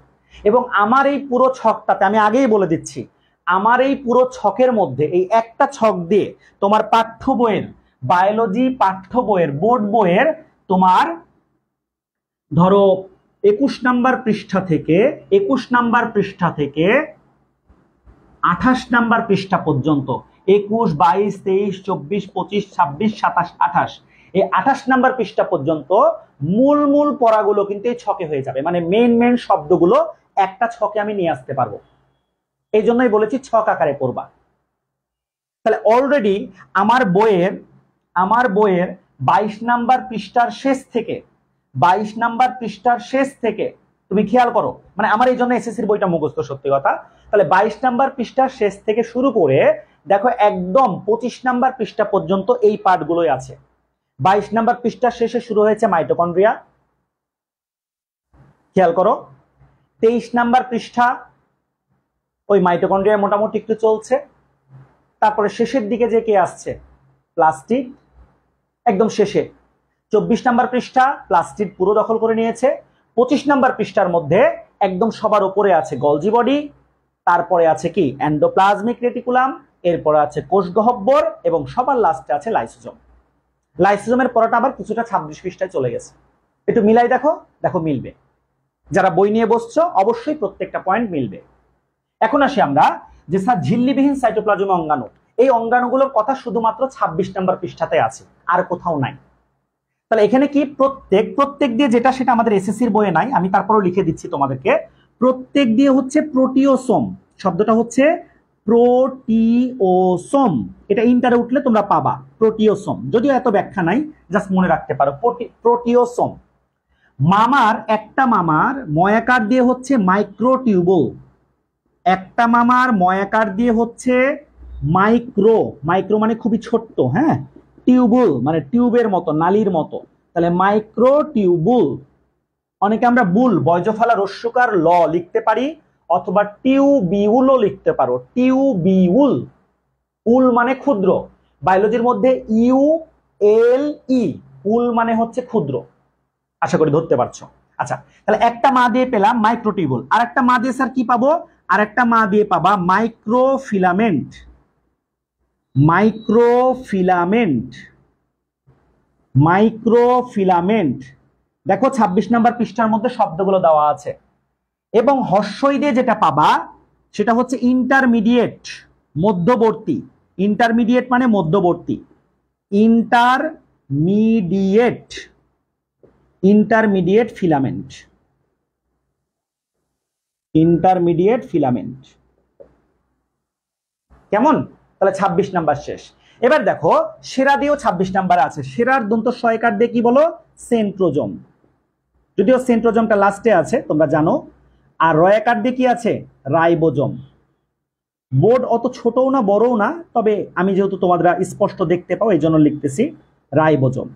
এবং আমার এই পুরো ছকটাতে আমি আগেই বলে দিচ্ছি, আমার এই পুরো ছকের মধ্যে এই একটা ছক দিয়ে তোমার পাঠ্য বইয়ের, বায়োলজি পাঠ্য বইয়ের, বোর্ড বইয়ের তোমার ধরো 21 নাম্বার পৃষ্ঠা থেকে 28 নাম্বার পৃষ্ঠা পর্যন্ত, 21, 22, 23, 24, 25, 26, 27, 28, এই 28 নাম্বার পৃষ্ঠা পর্যন্ত মূল মূল পড়াগুলো কিন্তু এই ছকে হয়ে যাবে। মানে মেন শব্দগুলো একটা ছকে আমি নিয়ে আসতে পারবো। এই জন্যই বলেছি ছক আকারে পড়বা। তাহলে অলরেডি আমার বইয়ের 22 নাম্বার পৃষ্ঠার শেষ থেকে, 22 নাম্বার পৃষ্ঠার শেষ থেকে তুমি খেয়াল করো, মানে আমার এই জন্য এসএসসির বইটা মুখস্থ সত্যি কথা। তাহলে 22 নাম্বার পৃষ্ঠার শেষ থেকে শুরু করে দেখো একদম 25 নাম্বার পৃষ্ঠা পর্যন্ত এই পার্টগুলোই আছে। 22 নাম্বার পৃষ্ঠার শেষে শুরু হয়েছে মাইটোকন্ড্রিয়া, খেয়াল করো। 23 নাম্বার পৃষ্ঠা ওই মাইটোকন্ড্রিয়া মোটামুটি একটু চলছে। তারপরে শেষের দিকে যে কে আসছে? প্লাস্টিড। একদম শেষে 24 নাম্বার পৃষ্ঠা প্লাস্টিড পুরো দখল করে নিয়েছে। 25 নাম্বার পৃষ্ঠার মধ্যে একদম সবার উপরে আছে গলজি বডি, তারপরে আছে কি এন্ডোপ্লাজমিক রেটিকুলাম, এরপরে আছে কোষ গহ্বর এবং সবার লাস্টে আছে লাইসোজোম। লাইসোজোমের পড়াটা আবার কিছুটা 26 পৃষ্ঠায় চলে গেছে, একটু মিলাই দেখো, দেখো মিলবে। যারা বই নিয়ে বসছো অবশ্যই প্রত্যেকটা পয়েন্ট মিলবে। এখন আসি আমরা যে স্যার ঝিল্লিবিহীন সাইটোপ্লাজম অঙ্গাণু, এই অঙ্গাণুগুলোর কথা শুধুমাত্র 26 নাম্বার পৃষ্ঠাতে আছে, আর কোথাও নাই। তাহলে এখানে কি প্রত্যেক দিয়ে যেটা সেটা আমাদের এসএসসির বইয়ে নাই, আমি তারপরও লিখে দিচ্ছি তোমাদেরকে। প্রত্যেক দিয়ে হচ্ছে প্রোটিওসোম, শব্দটা হচ্ছে প্রোটিওসোম, এটা ইন্টারে উঠলে তোমরা পাবা প্রোটিওসোম, যদিও এত ব্যাখ্যা নাই, জাস্ট মনে রাখতে পারো প্রোটিওসোম। একটা মামার ময়াকার দিয়ে হচ্ছে মাইক্রোটিউবুল, একটা মামার ময়াকার দিয়ে হচ্ছে মাইক্রো মানে খুবই ছোট্ট, হ্যাঁ, টিউবুল মানে টিউবের মতো, নালীর মতো, তাহলে মাইক্রোটিউবুল। অনেকে আমরা বুল বয়জফালা রস্যকার ল লিখতে পারি, অথবা টিউবিউলও লিখতে পারো, টিউবিউল। উল মানে ক্ষুদ্র, বায়োলজির মধ্যে ULE, উল মানে হচ্ছে ক্ষুদ্র, আশা করি ধরতে পারছো। আচ্ছা, তাহলে একটা মা দিয়ে পেলাম মাইক্রোটিউবুল, আর একটা মা দিয়ে স্যার কি পাবো, আর একটা মা দিয়ে পাবা মাইক্রোফিলামেন্ট। মাইক্রোফিলামেন্ট দেখো 26 নাম্বার পৃষ্ঠার মধ্যে শব্দগুলো দেওয়া আছে। এবং হর্ষই দিয়ে যেটা পাবা সেটা হচ্ছে ইন্টারমিডিয়েট, মধ্যবর্তী। ইন্টারমিডিয়েট মানে মধ্যবর্তী, ইন্টারমিডিয়েট ফিলামেন্ট, কেমন? তাহলে 26 নাম্বার শেষ। এবার দেখো সেরা দিয়েও 26 নাম্বার আছে। সেরার দন্ত সহায়কার দিয়ে কি বলো, সেন্ট্রোজোম, যদিও সেন্ট্রোজোমটা লাস্টে আছে তোমরা জানো। আর রয়াকার দিয়ে কি আছে, রাইবোজোম। বোর্ড অত ছোটও না বড়ও না, তবে আমি যেহেতু তোমরা স্পষ্ট দেখতে পাও এই জন্য লিখতেছি রাইবোজোম।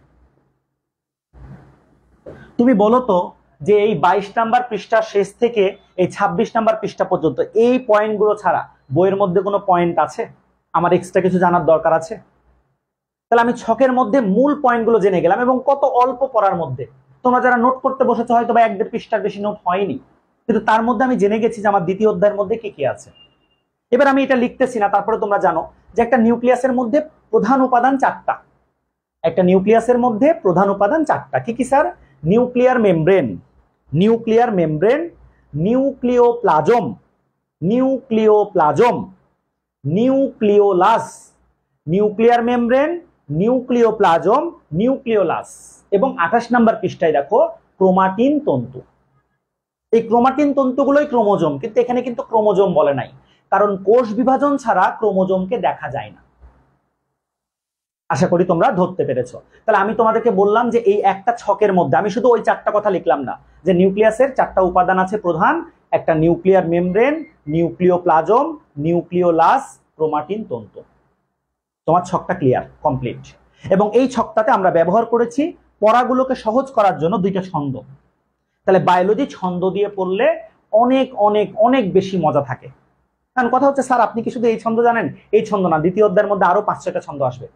তুমি বলো তো যে এই 22 নাম্বার পৃষ্ঠার শেষ থেকে এই 26 নাম্বার পৃষ্ঠা পর্যন্ত এই পয়েন্টগুলো ছাড়া বইয়ের মধ্যে কোনো পয়েন্ট আছে আমার এক্সট্রা কিছু জানার দরকার আছে? তাহলে আমি ছকের মধ্যে মূল পয়েন্টগুলো জেনে গেলাম, এবং কত অল্প পড়ার মধ্যে। তোমরা যারা নোট করতে বসেছো হয়তো বা 1-1.5 পৃষ্ঠার বেশি নোট হয়নি, কিন্তু তার মধ্যে আমি জেনে গেছি যে আমার দ্বিতীয় অধ্যায়ের মধ্যে কি কি আছে। এবার আমি এটা লিখতেছি না, তারপরে তোমরা জানো যে একটা নিউক্লিয়াসের মধ্যে প্রধান উপাদান 4টা। একটা নিউক্লিয়াসের মধ্যে প্রধান উপাদান 4টা, কি কি sir? Nuclear membrane, nucleoplasm, nucleolus, nuclear membrane, nucleoplasm, nucleolus. এবং 28 নাম্বার পৃষ্ঠায় দেখো ক্রোমাটিন তন্তু। এই ক্রোমাটিন তন্তুগুলোই ক্রোমোজোম, কিন্তু এখানে কিন্তু ক্রোমোজোম বলে নাই, কারণ কোষ বিভাজন ছাড়া ক্রোমোজোমকে দেখা যায় না। আশা করি তোমরা ধরতে পেরেছো। তাহলে আমি তোমাদেরকে বললাম যে এই একটা ছকের মধ্যে আমি শুধু ওই 4টা কথা লিখলাম না, যে নিউক্লিয়াসের 4টা উপাদান আছে প্রধান, একটা nuclear membrane, nucleoplasm, nucleolus, chromatin তন্তু। তোমার ছকটা ক্লিয়ার, কমপ্লিট। এবং এই ছকটাতে আমরা ব্যবহার করেছি পড়াগুলোকে সহজ করার জন্য 2টা ছন্দ। তাহলে বায়োলজি ছন্দ দিয়ে পড়লে অনেক অনেক অনেক বেশি মজা থাকে। কারণ কথা হচ্ছে স্যার আপনি কি শুধু এই ছন্দ জানেন? এই ছন্দ না, দ্বিতীয় অধ্যায়ের মধ্যে আরো 5-6টা ছন্দ আসবে।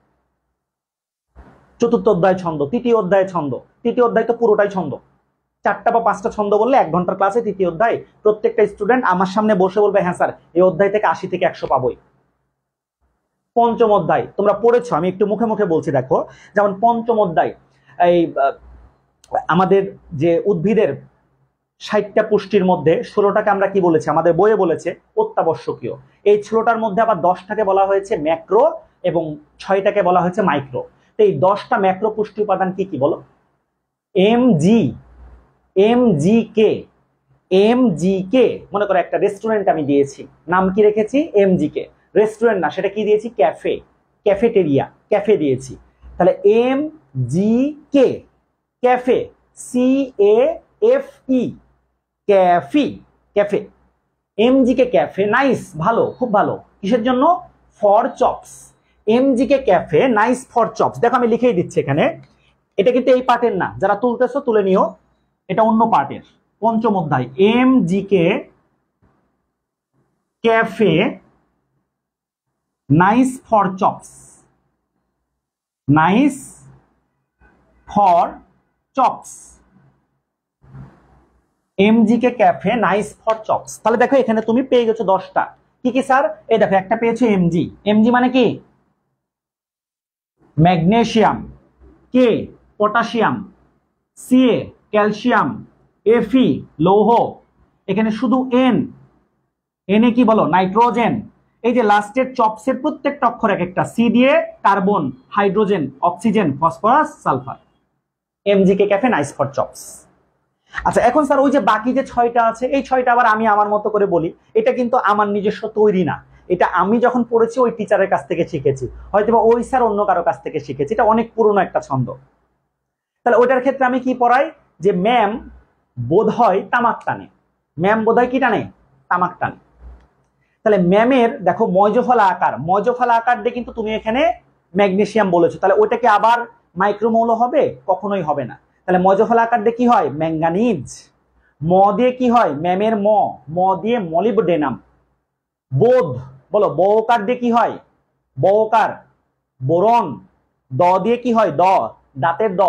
চতুর্থ অধ্যায় ছন্দ, তৃতীয় অধ্যায় ছন্দ, তৃতীয় অধ্যায় তো পুরোটাই ছন্দ। 4টা বা 5টা ছন্দ বললে 1 ঘন্টার ক্লাসে তৃতীয় অধ্যায় প্রত্যেকটা স্টুডেন্ট আমার সামনে বসে বলবে হ্যাঁ স্যার এই অধ্যায় থেকে 80 থেকে 100 পাবোই। পঞ্চম অধ্যায় তোমরা পড়েছো, আমি একটু মুখে মুখে বলছি, দেখো যেমন পঞ্চম অধ্যায় এই আমাদের যে উদ্ভিদের 60টা পুষ্টির মধ্যে 16টাকে আমরা কি বলেছি, আমাদের বইয়ে বলেছে অত্যাবশ্যকীয়। এই 16টার মধ্যে আবার 10টাকে বলা হয়েছে ম্যাক্রো এবং 6টাকে বলা হয়েছে মাইক্রো। তো এই 10টা ম্যাক্রো পুষ্টি উপাদান কি কি বলো? এমজিকে। মনে করো একটা রেস্টুরেন্ট আমি দিয়েছি, নাম কি রেখেছি? এমজিকে। রেস্টুরেন্ট না, সেটা কি দিয়েছি? ক্যাফে, ক্যাফেটেরিয়া, ক্যাফে দিয়েছি। তাহলে এমজিকে, ক্যাফে, CAFE, ক্যাফি, ক্যাফে। এমজিকে ক্যাফে, নাইস, ভালো, খুব ভালো। কিসের জন্য? For chops. MGK cafe nice for chops. দেখো আমি লিখেই দিচ্ছি এখানে, এটা কিন্তু এই পার্টের না, যারা তুলতেছো তুলে নিও, এটা অন্য পার্টের। পঞ্চম অধ্যায় MGK cafe nice for chops, nice for chops, MGK cafe nice for chops. তাহলে দেখো এখানে তুমি পেয়ে গেছো 10টা। কি কি স্যার? এই দেখো একটা পেয়েছো এমজি। এমজি মানে কি? Magnesium, K potassium, CA calcium, এফি লৌহ, এখানে শুধু এন, এনে কি বলো? নাইট্রোজেন। এই যে লাস্টের চপসের প্রত্যেকটা অক্ষর এক একটা, সি দিয়ে carbon, hydrogen, oxygen, phosphorus, sulphur. MGK cafe nice for chops. আচ্ছা এখন স্যার ওই যে বাকি যে 6টা আছে, এই 6টা আবার আমি আমার মতো করে বলি। এটা কিন্তু আমার নিজস্ব তৈরি না, এটা আমি যখন পড়েছি ওই টিচারের কাছ থেকে শিখেছি, হয়তো বা ওই স্যার অন্য কারো কাছ থেকে শিখেছি। এটা অনেক পুরনো একটা ছন্দ। তাহলে ওইটার ক্ষেত্রে আমি কি পড়াই? যে ম্যাম বোধ হয় তামাক টানে, ম্যাম বোধ হয় কি টানে? তামাক টানে। তাহলে ম্যামের দেখো ময়জফলা আকার, ময়জফলা আকার দিয়ে কিন্তু তুমি এখানে ম্যাগনেসিয়াম বলেছো, তাহলে ওইটাকে আবার মাইক্রোমৌল হবে? কখনোই হবে না। তাহলে ময়জফলা আকার দিয়ে কি হয়? ম্যাঙ্গানিজ। ম দিয়ে কি হয়? ম্যামের ম দিয়ে মলিবডেনাম। বোধ বলো, বকার দিয়ে কি হয়? বকার, বোরন। দ দিয়ে কি হয়? দ, দাঁতের দ,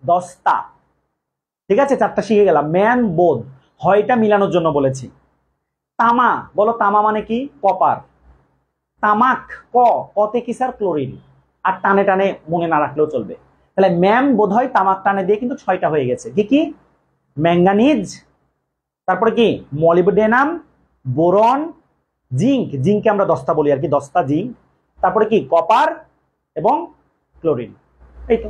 দস্তা। ঠিক আছে, 4টা শিখে গেলাম। ম্যান বোধ, হয়টা মিলানোর জন্য বলেছি। তামা বলো, তামা মানে কি? কপার। তামাক, কতে কি স্যার? ক্লোরিন। আর টানে টানে মনে না রাখলেও চলবে। তাহলে ম্যাম বোধহয় তামাক টানে দিয়ে কিন্তু 6টা হয়ে গেছে। কি কি? ম্যাঙ্গানিজ, তারপরে কি? মলিবডেনাম, বোরন, জিঙ্ক, জিঙ্ককে আমরা দস্তা বলি আর কি, দস্তা জিঙ্ক। তারপরে কি? কপার এবং ক্লোরিন। এই তো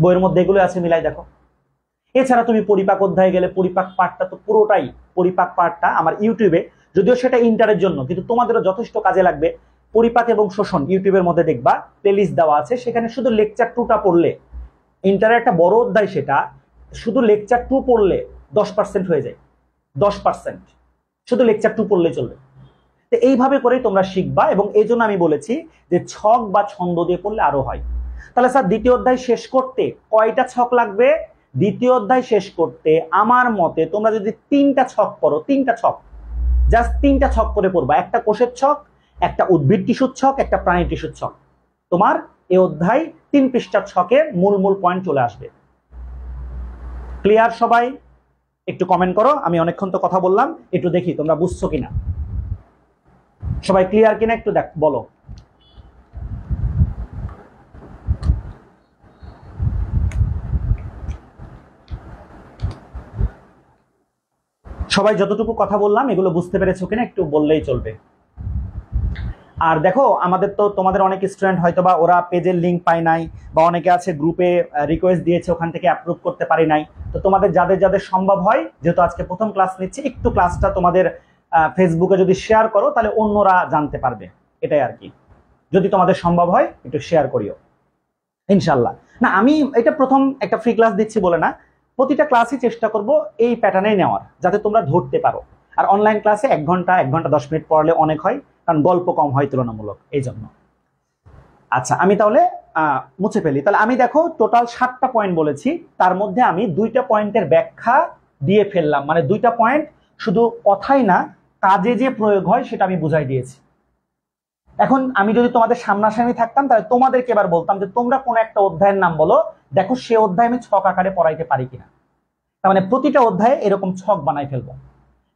বইয়ের মধ্যে এগুলো আছে, মিলাই দেখো। এছাড়া তুমি পরিপাক অধ্যায়ে গেলে পরিপাক পাঠটা তো পুরোটাই, পরিপাক পাঠটা আমার ইউটিউবে, যদিও সেটা ইন্টারের জন্য, কিন্তু তোমাদেরও যথেষ্ট কাজে লাগবে। পরিপাক এবং শোষণ ইউটিউবের মধ্যে দেখবা প্লেলিস্ট দেওয়া আছে, সেখানে শুধু লেকচার 2টা পড়লে, ইন্টারের একটা বড় অধ্যায় সেটা, শুধু লেকচার 2 পড়লে 10% হয়ে যায়। 10% শুধু লেকচার 2 পড়লে চলবে। তো এইভাবে করেই তোমরা শিখবা, এবং এই জন্য আমি বলেছি যে ছক বা ছন্দ দিয়ে পড়লে আরো হয়। তাহলে স্যার দ্বিতীয় অধ্যায় শেষ করতে কয়টা ছক লাগবে? দ্বিতীয় অধ্যায় শেষ করতে আমার মতে তোমরা যদি 3টা ছক পড়ো, 3টা ছক, জাস্ট 3টা ছক করে পড়বা। একটা কোষের ছক, একটা উদ্ভিদ টিস্যুর ছক, একটা প্রাণী টিস্যুর ছক। তোমার এই অধ্যায় 3 পৃষ্ঠার ছকে মূল মূল পয়েন্ট চলে আসবে। ক্লিয়ার সবাই? একটু কমেন্ট করো, আমি অনেকক্ষণ তো কথা বললাম, একটু দেখি তোমরা বুঝছো কিনা। সবাই ক্লিয়ার কিনা একটু দেখ, বলো। সবাই যতটুকু কথা বললাম এগুলো বুঝতে পেরেছো কিনা একটু বললেই চলবে। আর দেখো আমাদের তো, তোমাদের অনেক স্টুডেন্ট হয়তো বা ওরা পেজের লিঙ্ক পায় নাই, বা অনেকে আছে গ্রুপে রিকোয়েস্ট দিয়েছে, ওখান থেকে অ্যাপ্রুভ করতে পারি নাই। তো তোমাদের যাদের যাদের সম্ভব হয়, যেহেতু আজকে প্রথম ক্লাস নিচ্ছি, একটু ক্লাসটা তোমাদের ফেসবুকে যদি শেয়ার করো তাহলে অন্যরা জানতে পারবে, এটাই আর কি। যদি তোমাদের সম্ভব হয় একটু শেয়ার করিও ইনশাল্লাহ। না আমি এটা প্রথম একটা ফ্রি ক্লাস দিচ্ছি বলে না, প্রতিটা ক্লাসই চেষ্টা করব এই প্যাটার্নেই নেওয়ার, যাতে তোমরা ধরতে পারো। আর অনলাইন ক্লাসে 1 ঘন্টা 1 ঘন্টা 10 মিনিট পড়ালে অনেক হয়, কারণ গল্প কম হয় তুলনামূলক, এই জন্য। আচ্ছা আমি তাহলে মুছে ফেলি। তাহলে আমি দেখো টোটাল 7টা পয়েন্ট বলেছি, তার মধ্যে আমি 2টা পয়েন্টের ব্যাখ্যা দিয়ে ফেললাম। মানে 2টা পয়েন্ট শুধু কথাই না, কাজে যে প্রয়োগ হয় সেটা আমি বুঝাই দিয়েছি। এখন আমি যদি তোমাদের সামনাসামনি থাকতাম, তাহলে তোমাদেরকে এবার বলতাম যে তোমরা কোন একটা অধ্যায়ের নাম বলো, দেখো সে অধ্যায় আমি ছক আকারে পড়াইতে পারি কিনা। তার মানে প্রতিটা অধ্যায়ে এরকম ছক বানাই ফেলবো।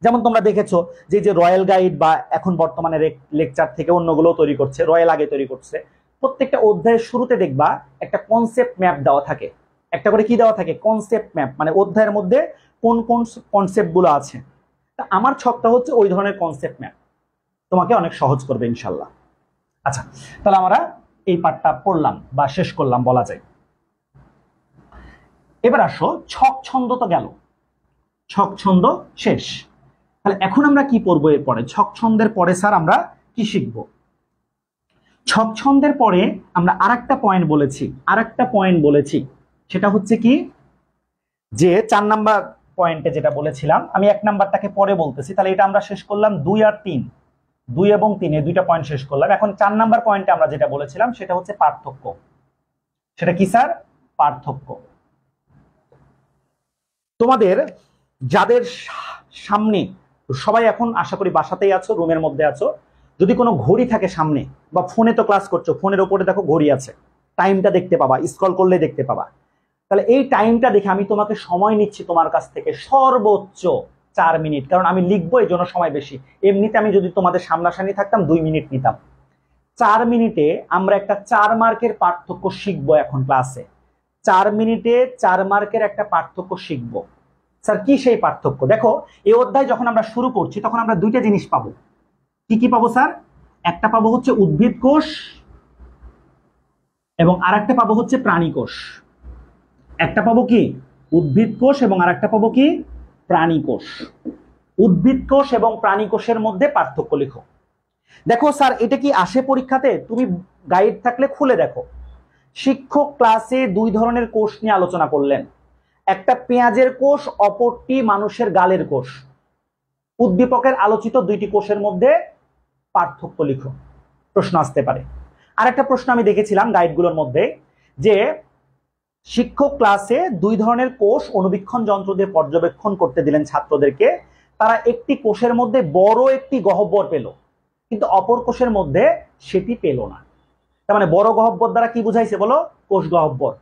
যেমন তোমরা দেখেছো যে রয়্যাল গাইড বা এখন বর্তমানে লেকচার থেকে অন্যগুলো তৈরি করছে, রয়্যাল আগে তৈরি করছে, প্রত্যেকটা অধ্যায়ের শুরুতে দেখবা একটা কনসেপ্ট ম্যাপ দেওয়া থাকে, একটা করে কি দেওয়া থাকে? কনসেপ্ট ম্যাপ, মানে অধ্যায়ের মধ্যে কোন কোন কনসেপ্ট গুলো আছে। তা আমার ছকটা হচ্ছে ওই ধরনের কনসেপ্ট ম্যাপ, তোমাকে অনেক সহজ করবে ইনশাল্লাহ। আচ্ছা তাহলে আমরা এই পার্টটা পড়লাম বা শেষ করলাম বলা যায়। এবার আসো ছক ছন্দ তো গেল, ছক ছন্দ শেষ। তাহলে এখন আমরা কি পড়বো এরপরে? ছক ছন্দের পরে স্যার আমরা কি শিখবো? ছক ছন্দের পরে আমরা আরেকটা পয়েন্ট বলেছি, সেটা হচ্ছে কি, যে 4 নাম্বার পয়েন্টে যেটা বলেছিলাম, আমি 1 নাম্বারটাকে পরে বলতেছি। তাহলে এটা আমরা শেষ করলাম 2 আর 3, 2 এবং 3 এই 2টা পয়েন্ট শেষ করলাম। এখন 4 নাম্বার পয়েন্টে আমরা যেটা বলেছিলাম সেটা হচ্ছে পার্থক্য। সেটা কি স্যার? পার্থক্য। তোমাদের যাদের সামনে, সবাই এখন আশা করি বাসাতেই আছো, রুমের মধ্যে আছো, যদি কোনো ঘড়ি থাকে সামনে, বা ফোনে তো ক্লাস করছো, ফোনের উপরে দেখো ঘড়ি আছে, টাইমটা দেখতে পাবা, স্ক্রল করলে দেখতে পাবা। তাহলে এই টাইমটা দেখে আমি তোমাকে সময় নিচ্ছি তোমার কাছ থেকে সর্বোচ্চ 4 মিনিট, কারণ আমি লিখবো এই জন্য সময় বেশি। এমনিতে আমি যদি তোমাদের সামনাসামনি থাকতাম 2 মিনিট নিতাম। 4 মিনিটে আমরা একটা 4 মার্কের পার্থক্য শিখবো এখন ক্লাসে। 4 মিনিটে 4 মার্কের একটা পার্থক্য শিখবো। স্যার কি সেই পার্থক্য? দেখো, এই অধ্যায় যখন আমরা শুরু করছি তখন আমরা দুইটা জিনিস পাবো। কি কি পাবো স্যার? একটা পাবো হচ্ছে উদ্ভিদ কোষ এবং আরেকটা পাবো হচ্ছে প্রাণী কোষ। একটা পাবো কি উদ্ভিদ কোষ এবং আরেকটা পাবো কি প্রাণী কোষ। উদ্ভিদ কোষ এবং প্রাণী কোষের মধ্যে পার্থক্য লিখো। দেখো স্যার, এটা কি আসে পরীক্ষাতে? তুমি গাইড থাকলে খুলে দেখো। শিক্ষক ক্লাসে 2 ধরনের কোষ নিয়ে আলোচনা করলেন, একটা পেঁয়াজের কোষ, অপরটি মানুষের গালের কোষ। উদ্দীপকের আলোচিত 2টি কোষের মধ্যে পার্থক্য লিখো, প্রশ্ন আসতে পারে। আর একটা প্রশ্ন আমি দেখেছিলাম গাইডগুলোর মধ্যে, যে শিক্ষক ক্লাসে 2 ধরনের কোষ অনুবীক্ষণ যন্ত্র দিয়ে পর্যবেক্ষণ করতে দিলেন ছাত্রদেরকে। তারা একটি কোষের মধ্যে বড় একটি গহ্বর পেল, কিন্তু অপর কোষের মধ্যে সেটি পেল না। তার মানে বড় গহ্বর দ্বারা কি বুঝাইছে বলো? কোষ গহ্বর।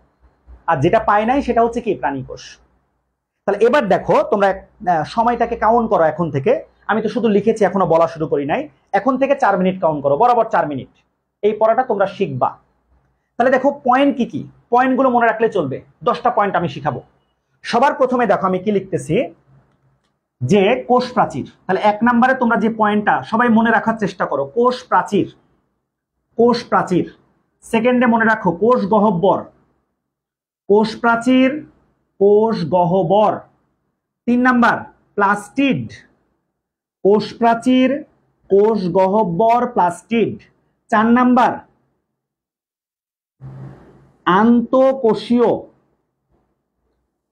আর যেটা পায় নাই সেটা হচ্ছে কি প্রাণী কোষ। তাহলে এবার দেখো, তোমরা সময়টাকে কাউন্ট করো এখন থেকে। আমি তো শুধু লিখেছি, এখনো বলা শুরু করি নাই। এখন থেকে 4 মিনিট কাউন্ট করো, বরাবর 4 মিনিট। এই পড়াটা তোমরা শিখবা। তাহলে দেখো পয়েন্ট কি কি, পয়েন্টগুলো মনে রাখলে চলবে। 10টা পয়েন্ট আমি শিখাবো। সবার প্রথমে দেখো আমি কি লিখতেছি, যে কোষ প্রাচীর। তাহলে 1 নম্বরে তোমরা যে পয়েন্টটা সবাই মনে রাখার চেষ্টা করো, কোষ প্রাচীর। কোষ প্রাচীর। সেকেন্ডে মনে রাখো কোষ গহ্বর। কোষ প্রাচীর, কোষ গহ্বর। 3 নাম্বার প্লাস্টিড। কোষ প্রাচীর, কোষ গহ্বর, প্লাস্টিড। 4 নাম্বার আন্তঃকোষীয়,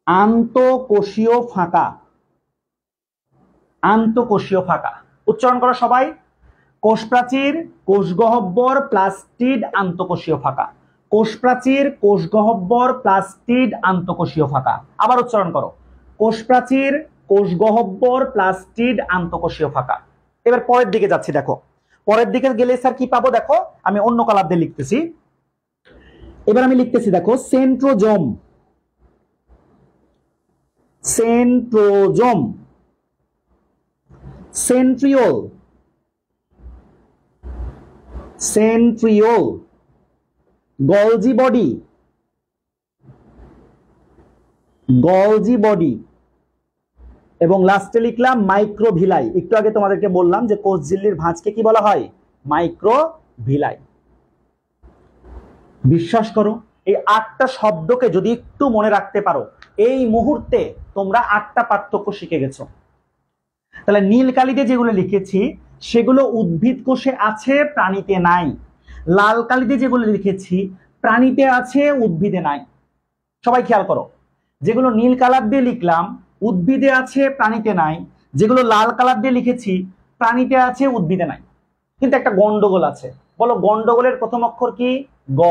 আন্তঃকোষীয় ফাঁকা। আন্তঃকোষীয় ফাঁকা উচ্চারণ করো সবাই। কোষ প্রাচীর, কোষ গহ্বর, প্লাস্টিড, আন্তঃকোষীয় ফাঁকা। কোষ প্রাচীর, কোষ গহ্বর, প্লাস্টিড, আন্তঃকোষীয় ফাঁকা। আবার উচ্চারণ করো, কোষ প্রাচীর, কোষ গহ্বর, প্লাস্টিড, আন্তঃকোষীয় ফাঁকা। এবার পরের দিকে যাচ্ছি। দেখো পরের দিকে গেলে স্যার কি পাবো? দেখো আমি অন্য কালার দিয়ে লিখতেছি। এবার আমি লিখতেছি, দেখো centrosome. Centrosome. Centriole. Centriole. Golgi body. Golgi body. এবং লাস্টে লিখলাম মাইক্রোভিলাই। একটু আগে তোমাদেরকে বললাম যে কোষ ঝিল্লির ভাঁজকে কি বলা হয়? মাইক্রোভিলাই। বিশ্বাস করো, এই 8টা শব্দকে যদি একটু মনে রাখতে পারো, এই মুহূর্তে তোমরা 8টা পার্থক্য শিখে গেছো। তাহলে নীল কালিতে যেগুলো লিখেছি সেগুলো উদ্ভিদ কোষে আছে, প্রাণীতে নাই। লাল কালিতে যেগুলো লিখেছি প্রাণীতে আছে, উদ্ভিদে নাই। সবাই খেয়াল করো, যেগুলো নীল কালার দিয়ে লিখলাম উদ্ভিদে আছে, প্রাণীতে নাই। যেগুলো লাল কালার দিয়ে লিখেছি প্রাণীতে আছে, উদ্ভিদে নাই। কিন্তু একটা গন্ডগোল আছে। বলো গন্ডগোলের প্রথম অক্ষর কি? গ।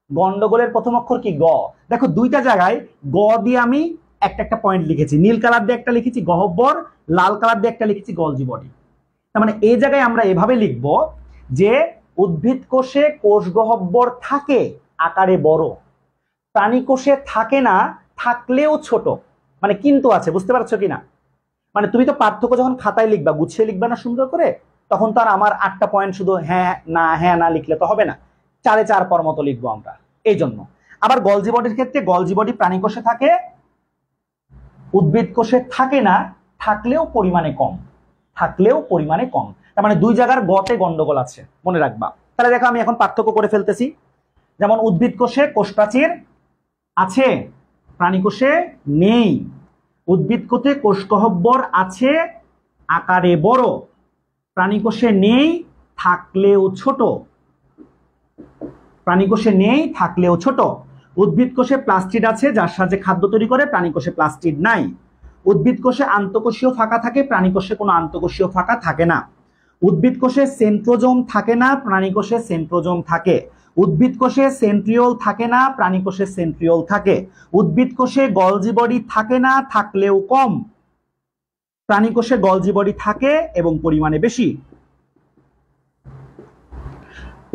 গন্ডগোলের প্রথম অক্ষর কি? গ। দেখো 2টা জায়গায় গ দিয়ে আমি একটা পয়েন্ট লিখেছি। নীল কালার দিয়ে একটা লিখেছি গহ্বর, লাল কালার দিয়ে একটা লিখেছি গলজি বডি। তার মানে এই জায়গায় আমরা এভাবে লিখব যে উদ্ভিদ কোষে কোষ গহ্বর থাকে, আকারে বড়। প্রাণী কোষে থাকে না, থাকলেও ছোট। মানে কিন্তু আছে, বুঝতে পারছো কিনা? মানে তুমি তো পার্থক্য যখন খাতায় লিখবা, গুছিয়ে লিখবা না সুন্দর করে, তখন তো আর আমার 8টা পয়েন্ট শুধু হ্যাঁ না লিখলে তো হবে না। 4-এ 4 পর মতো লিখবো আমরা। এই জন্য আবার গলজি বডির ক্ষেত্রে গলজি বডি প্রাণী কোষে থাকে, উদ্ভিদ কোষে থাকে না, থাকলেও পরিমাণে কম। থাকলেও পরিমাণে কম। তার মানে 2 জায়গার গতে গন্ডগোল আছে, মনে রাখবা। তাহলে দেখো আমি এখন পার্থক্য করে ফেলতেছি। যেমন উদ্ভিদ কোষে কোষ প্রাচীর আছে, প্রাণী কোষে নেই। উদ্ভিদ কোষে কোষ গহ্বর আছে, আকারে বড়। প্রাণী কোষে নেই, থাকলেও ছোট। প্রাণী কোষে নেই, থাকলেও ছোট। উদ্ভিদ কোষে প্লাস্টিড আছে, যার সাহায্যে খাদ্য তৈরি করে। প্রাণী কোষে প্লাস্টিড নাই। উদ্ভিদ কোষে আন্তঃকোষীয় ফাঁকা থাকে, প্রাণী কোষে কোনো আন্তঃকোষীয় ফাঁকা থাকে না। উদ্ভিদ কোষে সেন্ট্রোজোম থাকে না, প্রাণী কোষে সেন্ট্রোজোম থাকে। উদ্ভিদ কোষে সেন্ট্রিওল থাকে না, প্রাণী কোষে সেন্ট্রিওল থাকে। উদ্ভিদ কোষে গলজি বডি থাকে না, থাকলেও কম। প্রাণী কোষে গলজি বডি থাকে এবং পরিমাণে বেশি।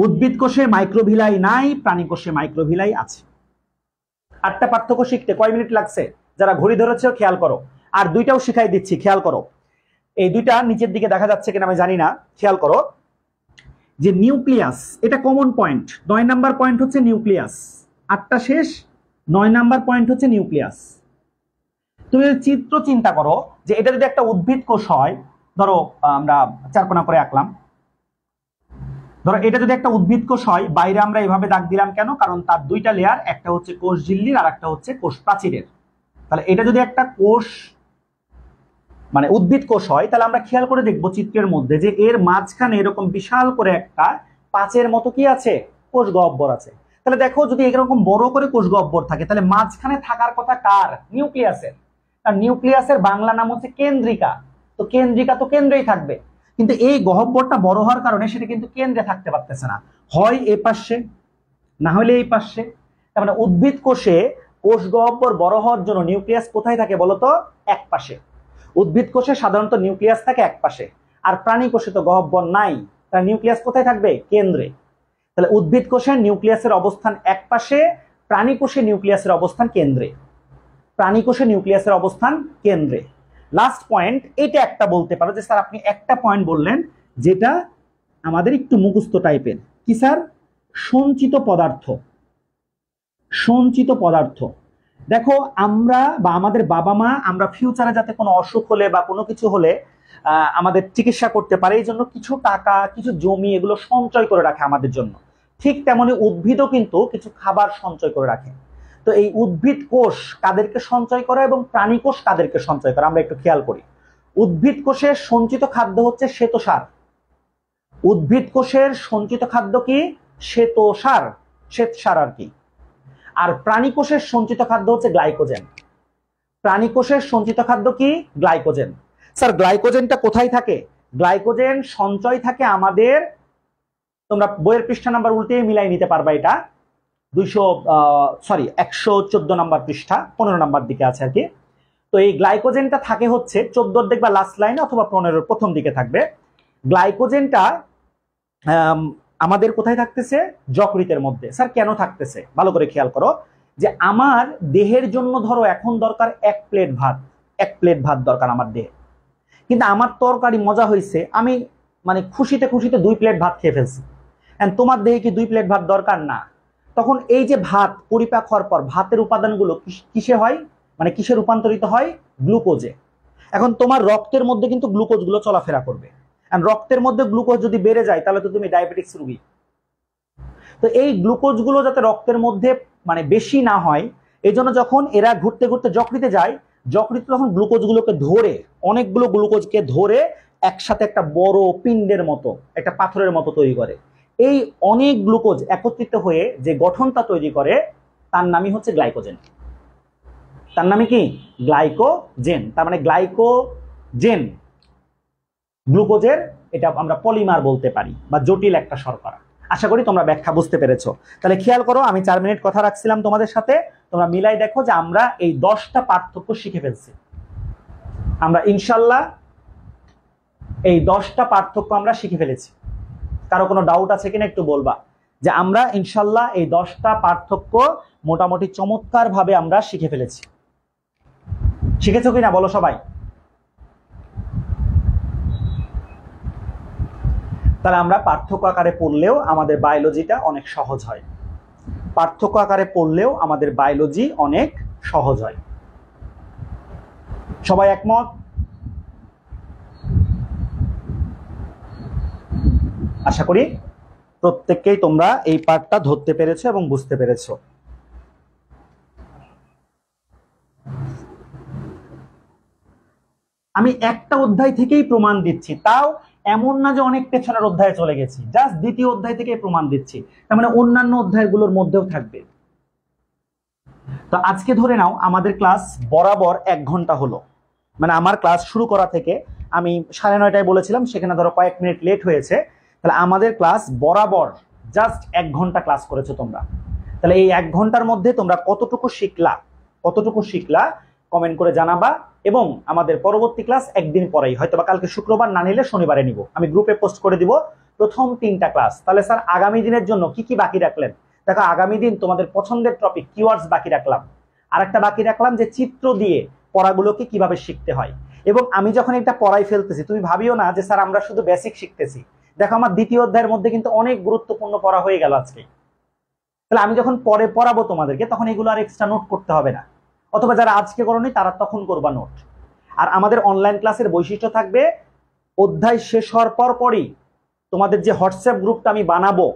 উদ্ভিদ কোষে মাইক্রোভিলাই নাই, প্রাণী কোষে মাইক্রোভিলাই আছে। 8টা পার্থক্য শিখতে কয় মিনিট লাগছে? যারা ঘড়ি ধরেছে খেয়াল করো। আর 2টাও শিখাই দিচ্ছি, খেয়াল করো। এই 2টা নিচের দিকে দেখা যাচ্ছে কিনা আমি জানি না, খেয়াল করো। যে নিউক্লিয়াস, এটা কমন পয়েন্ট। 9 নাম্বার পয়েন্ট হচ্ছে নিউক্লিয়াস। 8টা শেষ, 9 নাম্বার পয়েন্ট হচ্ছে নিউক্লিয়াস। তুমি চিত্র চিন্তা করো যে এটা যদি একটা উদ্ভিদ কোষ হয়, ধরো আমরা চারকোনা করে আঁকলাম, ধরো এটা যদি একটা উদ্ভিদ কোষ হয়, বাইরে আমরা এভাবে দাগ দিলাম কেন? কারণ তার 2টা লেয়ার, একটা হচ্ছে কোষ ঝিল্লির আর একটা হচ্ছে কোষ প্রাচীরের। তাহলে এটা যদি একটা কোষ মানে উদ্ভিদ কোষ হয়, তাহলে আমরা খেয়াল করে দেখবো চিত্রের মধ্যে যে এর মাঝখানে এরকম বিশাল করে একটা পাঁচের মতো কি আছে? কোষ গহ্বর আছে। তাহলে দেখো যদি এরকম বড় করে কোষ গহ্বর থাকে, তাহলে মাঝখানে থাকার কথা কার? নিউক্লিয়াসের। আর নিউক্লিয়াসের বাংলা নাম হচ্ছে কেন্দ্রিকা। তো কেন্দ্রিকা তো কেন্দ্রেই থাকবে, কিন্তু এই গহ্বরটা বড় হওয়ার কারণে সেটা কিন্তু কেন্দ্রে থাকতে পারতেছে না, হয় এই পাশে না হলে এই পাশে। তার মানে উদ্ভিদ কোষে কোষ গহ্বর বড় হওয়ার জন্য নিউক্লিয়াস কোথায় থাকে বলতো? এক পাশে। উদ্ভিদ কোষে সাধারণত নিউক্লিয়াস থাকে এক পাশে, আর প্রাণী কোষে তো গহ্বর নাই, তার নিউক্লিয়াস কোথায় থাকবে? কেন্দ্রে। তাহলে উদ্ভিদ কোষের নিউক্লিয়াসের অবস্থান এক পাশে, প্রাণী কোষে নিউক্লিয়াসের অবস্থান কেন্দ্রে। প্রাণী কোষে নিউক্লিয়াসের অবস্থান কেন্দ্রে। লাস্ট পয়েন্ট, এটা একটা বলতে পারো যে স্যার আপনি একটা পয়েন্ট বললেন যেটা আমাদের একটু মুখস্থ টাইপের। কি স্যার? সঞ্চিত পদার্থ। সঞ্চিত পদার্থ। দেখো আমরা বা আমাদের বাবা মা, আমরা ফিউচারে যাতে কোনো অসুখ হলে বা কোনো কিছু হলে আমাদের চিকিৎসা করতে পারে, এই জন্য কিছু টাকা, কিছু জমি এগুলো সঞ্চয় করে রাখে আমাদের জন্য। ঠিক তেমনি উদ্ভিদও কিন্তু কিছু খাবার সঞ্চয় করে রাখে। তো এই উদ্ভিদ কোষ কাদেরকে সঞ্চয় করে এবং প্রাণী কোষ কাদেরকে সঞ্চয় করে আমরা একটু খেয়াল করি। উদ্ভিদ কোষের সঞ্চিত খাদ্য হচ্ছে শ্বেতসার। উদ্ভিদ কোষের সঞ্চিত খাদ্য কি? শ্বেতসার, শ্বেতসার আর কি। আর প্রাণী কোষের সঞ্চিত খাদ্য হচ্ছে গ্লাইকোজেন। প্রাণী কোষের সঞ্চিত খাদ্য কি? গ্লাইকোজেন। স্যার গ্লাইকোজেনটা কোথায় থাকে? গ্লাইকোজেন সঞ্চয় থাকে আমাদের, তোমরা বইয়ের পৃষ্ঠা নাম্বার উল্টে মিলাই নিতে পারবা, এটা 114 নাম্বার পৃষ্ঠা 15 নাম্বার দিকে আছে আর কি। তো এই গ্লাইকোজেনটা থাকে হচ্ছে 14 দেখবা লাস্ট লাইনে অথবা 15 প্রথম দিকে থাকবে। গ্লাইকোজেনটা আমাদের কোথায় থাকতেছে? যকৃতের মধ্যে। স্যার কেন থাকতেছে? ভালো করে খেয়াল করো যে আমার দেহের জন্য ধরো এখন দরকার 1 প্লেট ভাত, 1 প্লেট ভাত দরকার আমার দেহে, কিন্তু আমার তরকারি মজা হয়েছে, আমি মানে খুশিতে খুশিতে 2 প্লেট ভাত খেয়ে ফেলছি। তোমার দেহে কি 2 প্লেট ভাত দরকার? না। তখন এই যে ভাত পরিপাক হওয়ার পর ভাতের উপাদানগুলো কিসে হয়, মানে কিসে রূপান্তরিত হয়? গ্লুকোজে। এখন তোমার রক্তের মধ্যে কিন্তু গ্লুকোজ গুলো চলাফেরা করবে। রক্তের মধ্যে গ্লুকোজ যদি বেড়ে যায় তাহলে তো তুমি ডায়াবেটিক্স রোগী। তো এই গ্লুকোজ গুলো যাতে রক্তের মধ্যে মানে বেশি না হয়, এই জন্য যখন এরা ঘুরতে ঘুরতে যকৃতে যায়, যকৃতে তখন গ্লুকোজ গুলোকে ধরে, অনেকগুলো গ্লুকোজকে ধরে একসাথে একটা বড় পিণ্ডের মতো, একটা পাথরের মতো তৈরি করে। এই অনেক গ্লুকোজ একত্রিত হয়ে যে গঠনটা তৈরি করে তার নামই হচ্ছে গ্লাইকোজেন। তার নামই কি? গ্লাইকোজেন। তার মানে গ্লাইকোজেন গ্লুকোজের এটা আমরা পলিমার বলতে পারি বা জটিল একটা শর্করা। আশা করি তোমরা ব্যাখ্যা বুঝতে পেরেছো। তাহলে খেয়াল করো, আমি 4 মিনিট কথা রাখছিলাম তোমাদের সাথে, তোমরা মিলাই দেখো যে আমরা এই 10টা পার্থক্য শিখে ফেলছি। আমরা ইনশাল্লাহ এই 10টা পার্থক্য আমরা শিখে ফেলেছি। কারো কোনো ডাউট আছে কিনা একটু বলবা যে আমরা ইনশাল্লাহ এই 10টা পার্থক্য মোটামুটি চমৎকার ভাবে আমরা শিখে ফেলেছি। শিখেছো কিনা বলো সবাই? তাহলে আমরা পার্থক্য আকারে পড়লেও আমাদের বায়োলজিটা অনেক সহজ হয়। পার্থক্য আকারে পড়লেও আমাদের বায়োলজি অনেক সহজ হয়। সবাই একমত? আশা করি প্রত্যেককেই তোমরা এই পার্টটা ধরতে পেরেছো এবং বুঝতে পেরেছো। আমি একটা অধ্যায় থেকেই প্রমাণ দিচ্ছি, তাও এমন না যে অনেক পেছনের অধ্যায়ে চলে গেছি, জাস্ট দ্বিতীয় অধ্যায় থেকে প্রমাণ দিচ্ছি, তার মানে অন্যান্য অধ্যায়গুলোর মধ্যেও থাকবে। তো আজকে ধরে নাও আমাদের ক্লাস বরাবর 1 ঘন্টা হলো, মানে আমার ক্লাস শুরু করা থেকে আমি 9:30টায় বলেছিলাম, সেখানে ধরো কয়েক মিনিট লেট হয়েছে, তাহলে আমাদের ক্লাস বরাবর জাস্ট 1 ঘন্টা ক্লাস করেছো তোমরা। তাহলে এই 1 ঘন্টার মধ্যে তোমরা কতটুকু শিখলা কমেন্ট করে জানাবা। এবং আমাদের পরবর্তী ক্লাস একদিন পরেই, হয়তো বা কালকে শুক্রবার, না নিলে শনিবারে নিব, আমি গ্রুপে পোস্ট করে দিব প্রথম 3টা ক্লাস। তাহলে স্যার আগামী দিনের জন্য কি কি বাকি রাখলেন? দেখো আগামী দিন তোমাদের পছন্দের টপিক কিওয়ার্ডস বাকি রাখলাম, আর একটা বাকি রাখলাম যে চিত্র দিয়ে পড়াগুলোকে কিভাবে শিখতে হয়। এবং আমি যখন এটা পড়াই ফেলতেছি, তুমি ভাবিও না যে স্যার আমরা শুধু বেসিক শিখতেছি। দেখো আমার দ্বিতীয় অধ্যায়ের মধ্যে কিন্তু অনেক গুরুত্বপূর্ণ পড়া হয়ে গেল আজকে। তাহলে আমি যখন পরে পড়াবো তোমাদেরকে, তখন এগুলো আর এক্সট্রা নোট করতে হবে না, অথবা যারা আজকে করোনি তারা তখন করবা নোট। আর আমাদের অনলাইন ক্লাসের বৈশিষ্ট্য থাকবে, অধ্যায় শেষ হওয়ার পরই তোমাদের যে হোয়াটসঅ্যাপ গ্রুপটা আমি বানাবো,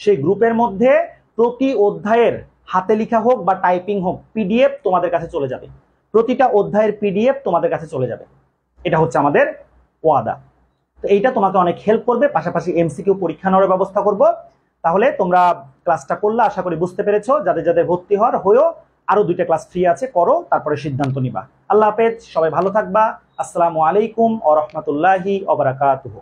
সেই গ্রুপের মধ্যে প্রতি অধ্যায়ের হাতে লেখা হোক বা টাইপিং হোক পিডিএফ তোমাদের কাছে চলে যাবে। প্রতিটা অধ্যায়ের পিডিএফ তোমাদের কাছে চলে যাবে। এটা হচ্ছে আমাদের ওয়াদা। তো এইটা তোমাকে অনেক হেল্প করবে, পাশাপাশি এমসিকিউ পরীক্ষা নেওয়ার ব্যবস্থা করব। তাহলে তোমরা ক্লাসটা করলে আশা করি বুঝতে পেরেছো। যাদের যাদের ভর্তি হওয়ার হয়েও আরো 2টা ক্লাস ফ্রি আছে, করো, তারপরে সিদ্ধান্ত নিবা। আল্লাহ হাফেজ, সবাই ভালো থাকবা। আসসালামু আলাইকুম ওয়া রাহমাতুল্লাহি ওয়া বারাকাতুহু।